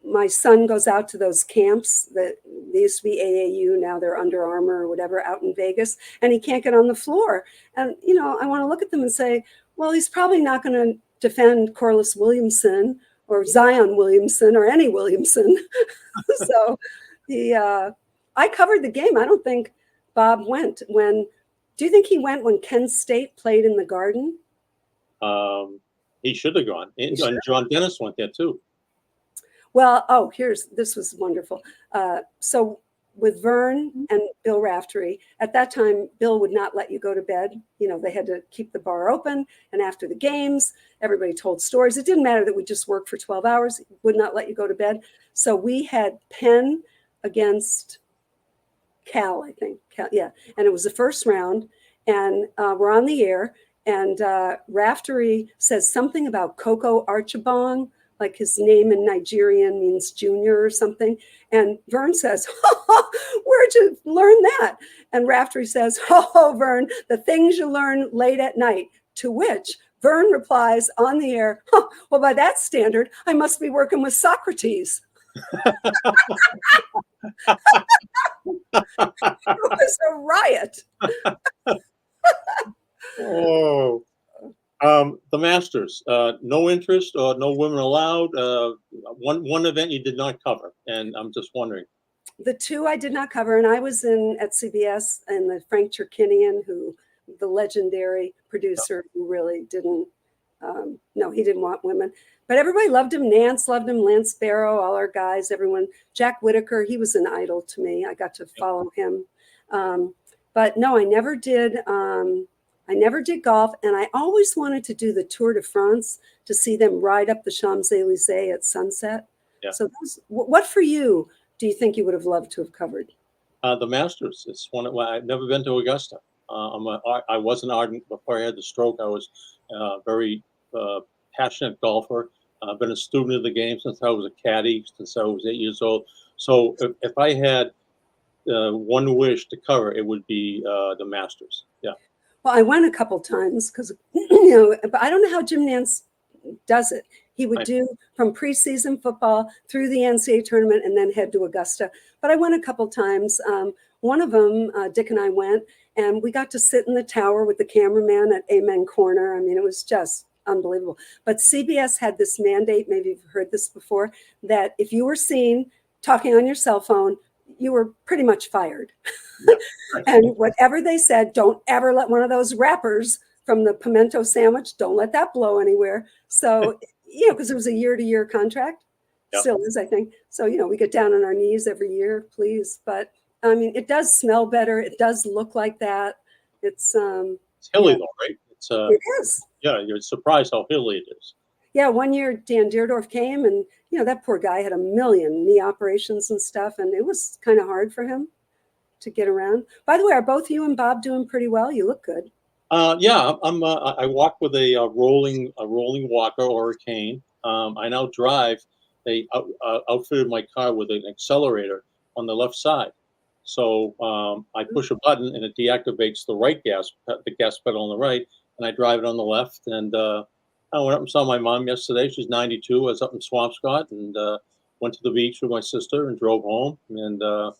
my son goes out to those camps that they used to be AAU, now they're Under Armour or whatever, out in Vegas, and he can't get on the floor. And, I want to look at them and say, well, he's probably not going to defend Corliss Williamson or Zion Williamson or any Williamson. So I covered the game. I don't think Bob went do you think he went when Kent State played in the Garden?
He should have gone. And John Dennis went there too.
Well, this was wonderful. So with Vern and Bill Raftery, at that time, Bill would not let you go to bed. They had to keep the bar open. And after the games, everybody told stories. It didn't matter that we just worked for 12 hours, would not let you go to bed. So we had Penn against Cal, I think. Yeah. And it was the first round. And we're on the air. And Raftery says something about Coco Archibong, like his name in Nigerian means junior or something. And Vern says, where'd you learn that? And Raftery says, Vern, the things you learn late at night. To which Vern replies on the air, well, by that standard, I must be working with Socrates. It was a riot.
Oh, the Masters, no interest or no women allowed. One event you did not cover, and I'm just wondering.
The two I did not cover, and I was at CBS, and the Frank Cherkinian, the legendary producer, who really didn't. No, he didn't want women, but everybody loved him. Nance loved him. Lance Barrow, all our guys, everyone. Jack Whitaker, he was an idol to me. I got to follow him, but no, I never did. I never did golf, and I always wanted to do the Tour de France to see them ride up the Champs-Élysées at sunset. Yeah. So what for you do you think you would have loved to have covered?
The Masters. It's I've never been to Augusta. I was an ardent before I had the stroke. I was a very passionate golfer. I've been a student of the game since I was a caddy, since I was 8 years old. So if I had one wish to cover, it would be the Masters. Yeah.
Well, I went a couple times because, but I don't know how Jim Nance does it. He would do from preseason football through the NCAA tournament and then head to Augusta. But I went a couple times. One of them, Dick and I went, and we got to sit in the tower with the cameraman at Amen Corner. I mean, it was just unbelievable. But CBS had this mandate, maybe you've heard this before, that if you were seen talking on your cell phone, you were pretty much fired. And whatever they said, don't ever let one of those wrappers from the pimento sandwich, don't let that blow anywhere. So, because it was a year-to-year contract, still is, I think. So, we get down on our knees every year, please. But I mean, it does smell better. It does look like that. It's
hilly though, right?
It is.
Yeah, you're surprised how hilly it is.
Yeah, one year Dan Deerdorf came, and that poor guy had a million knee operations and stuff, and it was kind of hard for him to get around. By the way, are both you and Bob doing pretty well? You look good.
Yeah, I walk with a rolling walker or a cane. I now drive. They outfitted my car with an accelerator on the left side, so I push a button and it deactivates the gas pedal on the right, and I drive it on the left. And I went up and saw my mom yesterday. She's 92. I was up in Swampscott and went to the beach with my sister and drove home. And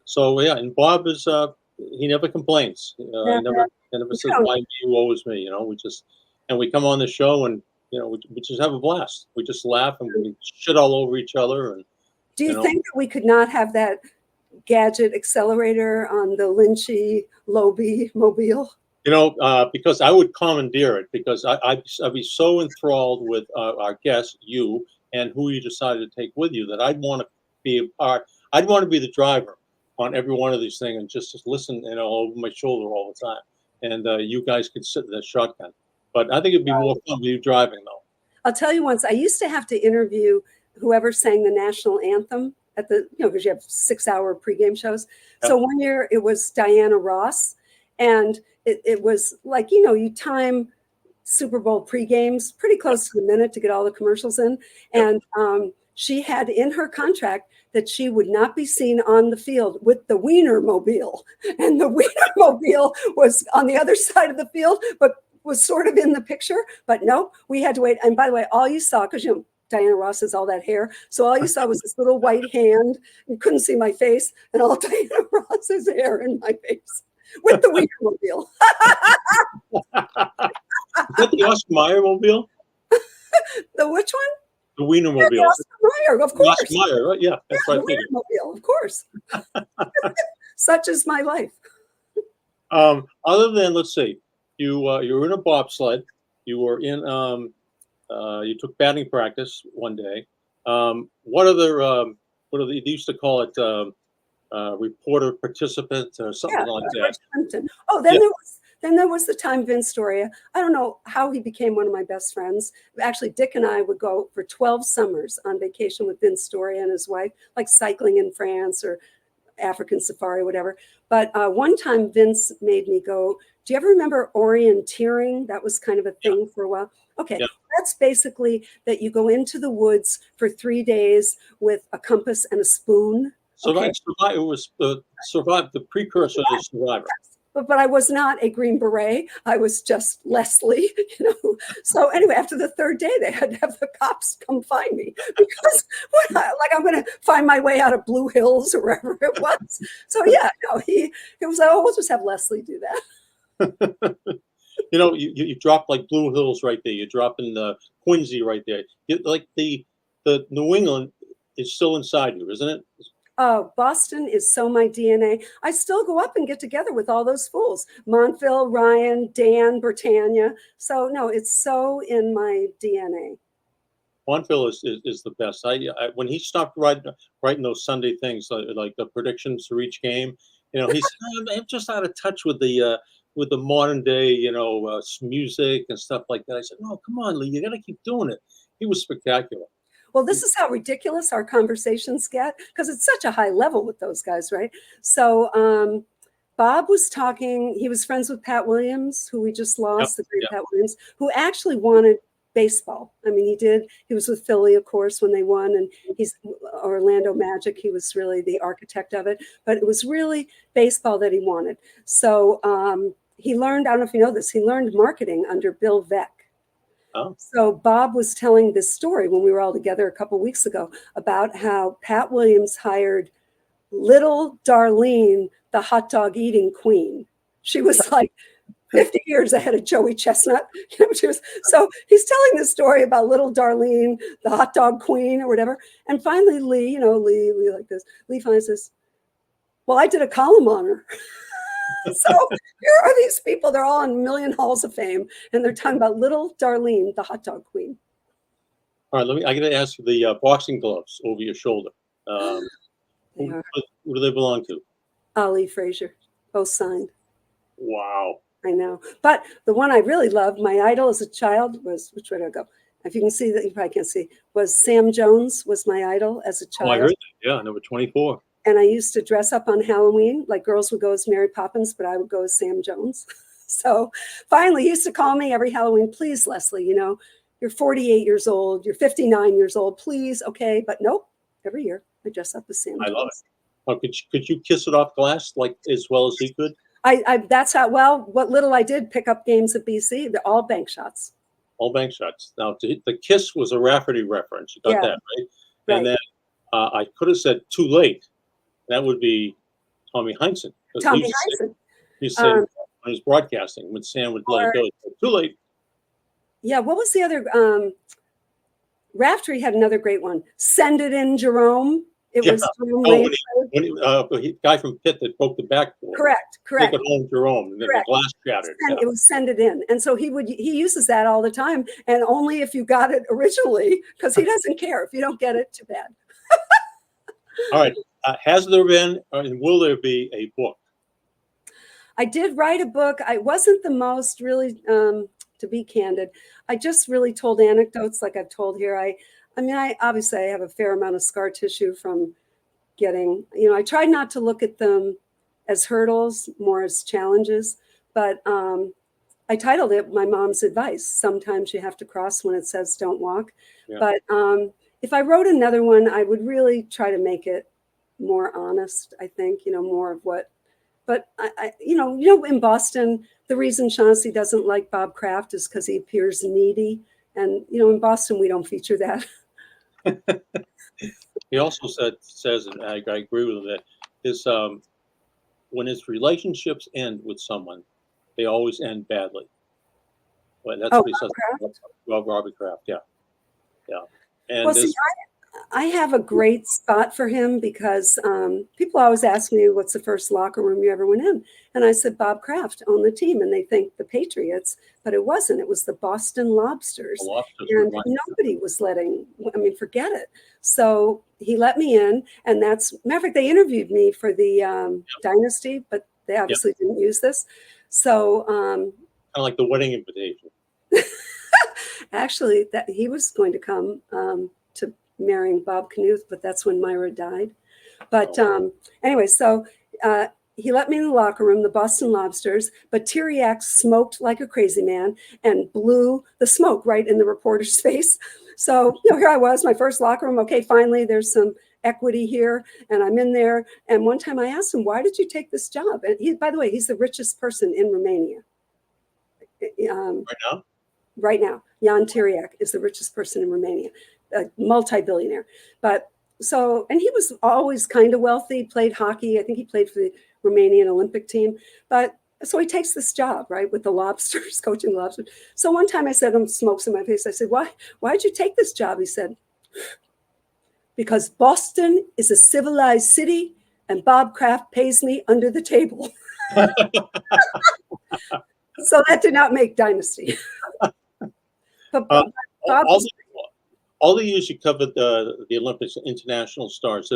so yeah, and Bob is he never complains. He never says why me, woe is me. We come on the show and we just have a blast. We just laugh and we shit all over each other. And
do you think that we could not have that gadget accelerator on the Lynchy Lobe mobile?
Because I would commandeer it, because I'd be so enthralled with our guest, you, and who you decided to take with you, that I'd want to be a part. I'd want to be the driver on every one of these things and just listen, over my shoulder all the time. And you guys could sit in the shotgun. But I think it'd be more fun with you driving, though.
I'll tell you once, I used to have to interview whoever sang the national anthem at the, because you have 6-hour pregame shows.
Yep.
So one year it was Diana Ross, and it was like, you time Super Bowl pre-games pretty close to the minute to get all the commercials in.
Yep.
And she had in her contract that she would not be seen on the field with the Wienermobile. And the Wienermobile was on the other side of the field, but was sort of in the picture. But no, we had to wait. And by the way, all you saw, because Diana Ross has all that hair, so all you saw was this little white hand. You couldn't see my face, and all Diana Ross's hair in my face with the Wienermobile.
Is that the Oscar Mayer mobile?
The which one?
The Wienermobile.
Yeah, Oscar Mayer, of course.
Oscar Mayer, right? Yeah, that's
yeah,
right.
The Wienermobile, of course. Such is my life.
Other than, let's see, you were in a bobsled. You were in you took batting practice one day. What they used to call it, reporter participant or something like that.
Oh, then there was the time Vince Storia. I don't know how he became one of my best friends. Actually, Dick and I would go for 12 summers on vacation with Vince Storia and his wife, like cycling in France or African safari, whatever. But one time Vince made me go. Do you ever remember orienteering? That was kind of a thing for a while. Okay, that's basically that you go into the woods for 3 days with a compass and a spoon.
It was the precursor to Survivor.
But I was not a Green Beret. I was just Lesley, So anyway, after the third day, they had to have the cops come find me because I'm going to find my way out of Blue Hills or wherever it was. So yeah, he was like, oh, we'll just have Lesley do that.
You drop like Blue Hills right there. You're dropping the Quincy right there. Like the New England is still inside you, isn't it?
Oh, Boston is so my DNA. I still go up and get together with all those fools. Montville, Ryan, Dan, Britannia. So no, it's so in my DNA.
Montville is the best. I when he stopped writing those Sunday things like the predictions for each game, he said, I'm just out of touch with the modern day, music and stuff like that. I said, no, come on, Lee, you got to keep doing it. He was spectacular.
Well, this is how ridiculous our conversations get because it's such a high level with those guys, right? So Bob was talking. He was friends with Pat Williams, who we just lost, the great Pat Williams, who actually wanted baseball. I mean, he did. He was with Philly, of course, when they won, and he's Orlando Magic. He was really the architect of it, but it was really baseball that he wanted. So he learned, I don't know if you know this, he learned marketing under Bill Veeck.
Oh.
So Bob was telling this story when we were all together a couple of weeks ago about how Pat Williams hired little Darlene, the hot dog eating queen. She was like 50 years ahead of Joey Chestnut. So he's telling this story about little Darlene, the hot dog queen or whatever. And finally, Lee like this. Lee finally says, well, I did a column on her. So here are these people. They're all in million halls of fame, and they're talking about little Darlene, the hot dog queen.
All right, I got to ask you the boxing gloves over your shoulder. Who do they belong to?
Ali Frazier, both signed.
Wow.
I know. But the one I really loved, my idol as a child was, which way do I go? If you can see that, you probably can't see, was Sam Jones was my idol as a child.
Oh, I heard that. Yeah, number 24.
And I used to dress up on Halloween, like girls would go as Mary Poppins, but I would go as Sam Jones. So finally, he used to call me every Halloween, please, Lesley, you're 48 years old, you're 59 years old, please, okay. But nope, every year I dress up as Sam Jones.
I love it. Oh, could you kiss it off glass like as well as he could?
That's how, well, what little I did pick up games at BC, they're all bank shots.
All bank shots. Now, the kiss was a Rafferty reference. You got that, right? And then I could have said too late. That would be Tommy Heinsohn.
Tommy Heinsohn.
He said on his broadcasting when Sam would let it go. Too late. Yeah.
What was the other? Raftery had another great one. Send it in, Jerome. It was
Jerome guy from Pitt that broke the backboard.
Correct.
Take it home, Jerome, and then the glass shattered.
It was send it in, and so he uses that all the time, and only if you got it originally, because he doesn't care if you don't get it. Too bad.
All right. Has there been, and will there be a book?
I did write a book. I wasn't the most really, to be candid. I just really told anecdotes like I've told here. I obviously I have a fair amount of scar tissue from getting, I tried not to look at them as hurdles, more as challenges, but I titled it My Mom's Advice. Sometimes you have to cross when it says don't walk.
Yeah.
But if I wrote another one, I would really try to make it more honest, I think, more of what, but in Boston, the reason Shaughnessy doesn't like Bob Kraft is because he appears needy. And, in Boston, we don't feature that.
He also says, and I agree with him, that his when his relationships end with someone, they always end badly. But that's what he says about Robbie Kraft. Yeah, yeah. And
well, see, I have a great spot for him because people always ask me, what's the first locker room you ever went in? And I said, Bob Kraft owned the team, and they think the Patriots, but it wasn't. It was the Boston Lobsters. And nobody was forget it. So he let me in, and matter of fact, they interviewed me for the Dynasty, but they obviously didn't use this. So
kind of like the wedding invitation.
Actually, that he was going to come to marrying Bob Knuth, but that's when Myra died. But anyway, so he let me in the locker room, the Boston Lobsters, but Tiriac smoked like a crazy man and blew the smoke right in the reporter's face. So here I was, my first locker room. Okay, finally, there's some equity here, and I'm in there. And one time I asked him, why did you take this job? And by the way, he's the richest person in Romania. Right now, Jan Tiriac is the richest person in Romania, a multi-billionaire. And he was always kind of wealthy, played hockey. I think he played for the Romanian Olympic team. But so he takes this job, right, with the Lobsters, coaching the Lobsters. So one time I said, smokes in my face. I said, why'd you take this job? He said, because Boston is a civilized city and Bob Kraft pays me under the table. So that did not make Dynasty. But
all the years you covered the Olympics, international stars,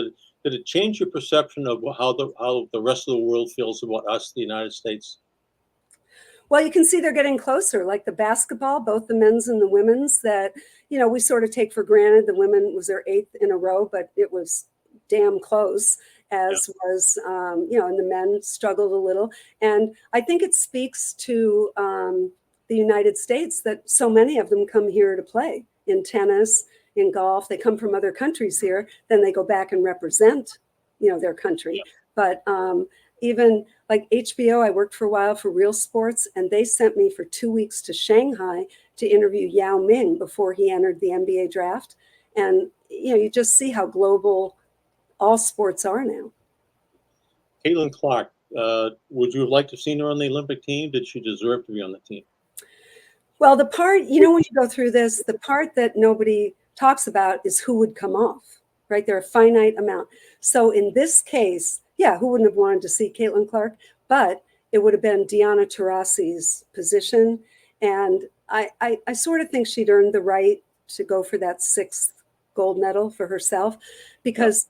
did it change your perception of how the rest of the world feels about us, the United States?
Well, you can see they're getting closer, like the basketball, both the men's and the women's, that, we sort of take for granted. The women was their 8th in a row, but it was damn close, as was, and the men struggled a little. And I think it speaks to the United States that so many of them come here to play in tennis, in golf. They come from other countries here, then they go back and represent, their country. But even like HBO, I worked for a while for Real Sports, and they sent me for 2 weeks to Shanghai to interview Yao Ming before he entered the NBA draft. And, you just see how global all sports are now.
Caitlin Clark, would you have liked to have seen her on the Olympic team? Did she deserve to be on the team?
Well, the part, when you go through this, the part that nobody talks about is who would come off, right? They're a finite amount. So in this case, who wouldn't have wanted to see Caitlin Clark? But it would have been Diana Taurasi's position. And I sort of think she'd earned the right to go for that 6th gold medal for herself, because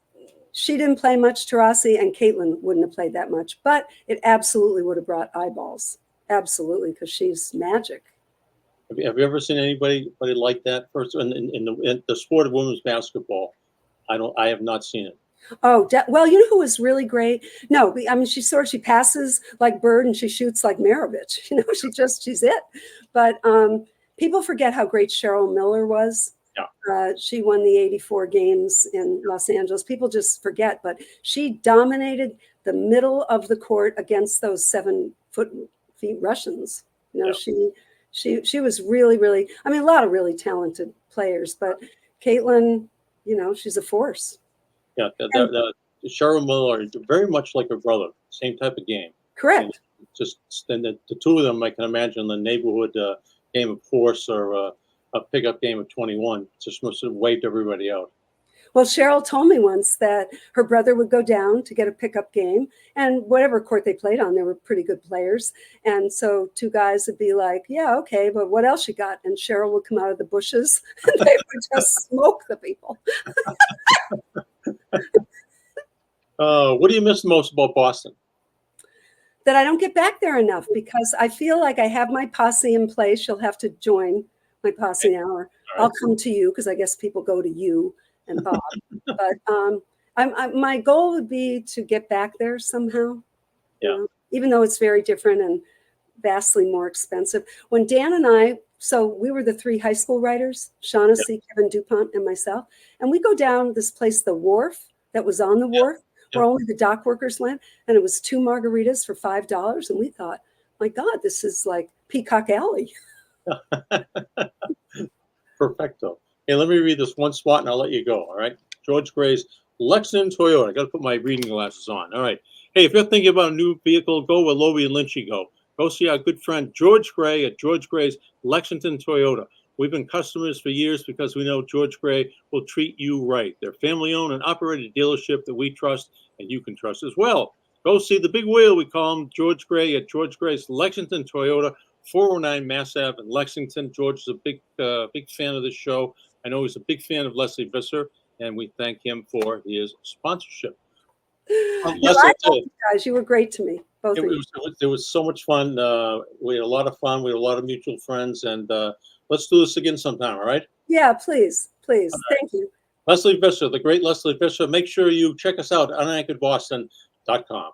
she didn't play much, Taurasi, and Caitlin wouldn't have played that much. But it absolutely would have brought eyeballs. Absolutely, because she's magic.
Have you ever seen anybody like that? First, in the sport of women's basketball, I have not seen it.
Oh, well, who was really great? No, she passes like Bird and she shoots like Maravich. She's it. But people forget how great Cheryl Miller was. Yeah. She won the 84 games in Los Angeles. People just forget, but she dominated the middle of the court against those 7 feet Russians. She was really, really, a lot of really talented players, but Caitlin, she's a force.
Yeah, Cheryl Miller is very much like her brother, same type of game.
Correct.
And the two of them, I can imagine the neighborhood game of horse or a pickup game of 21, just must have wiped everybody out.
Well, Cheryl told me once that her brother would go down to get a pickup game, and whatever court they played on, they were pretty good players. And so 2 guys would be like, yeah, okay, but what else you got? And Cheryl would come out of the bushes and they would just smoke the people.
What do you miss most about Boston?
That I don't get back there enough, because I feel like I have my posse in place. You'll have to join my posse now, or I'll come to you, because I guess people go to you and Bob. But My goal would be to get back there somehow.
Yeah.
You know, even though it's very different and vastly more expensive. When Dan and I, so we were the 3 high school writers, Shaughnessy, Kevin DuPont, and myself, and we go down this place, the Wharf, that was on the wharf, where only the dock workers went, and it was 2 margaritas for $5, and we thought, my God, this is like Peacock Alley.
Perfecto. Hey, let me read this one spot and I'll let you go. All right. George Gray's Lexington Toyota. I got to put my reading glasses on. All right. Hey, if you're thinking about a new vehicle, go where Lovie and Lynchy go. Go see our good friend George Gray at George Gray's Lexington Toyota. We've been customers for years because we know George Gray will treat you right. They're family-owned and operated dealership that we trust and you can trust as well. Go see the big wheel, we call him, George Gray at George Gray's Lexington Toyota, 409 Mass Ave in Lexington. George is a big fan of this show. I know he's a big fan of Lesley Visser, and we thank him for his sponsorship.
No,
Lesley,
I love you guys. You were great to me, both of you.
it was so much fun. We had a lot of fun. We had a lot of mutual friends, and let's do this again sometime, all right?
Yeah, please.
Right.
Thank you.
Lesley Visser, the great Lesley Visser. Make sure you check us out, UnAnchoredBoston.com.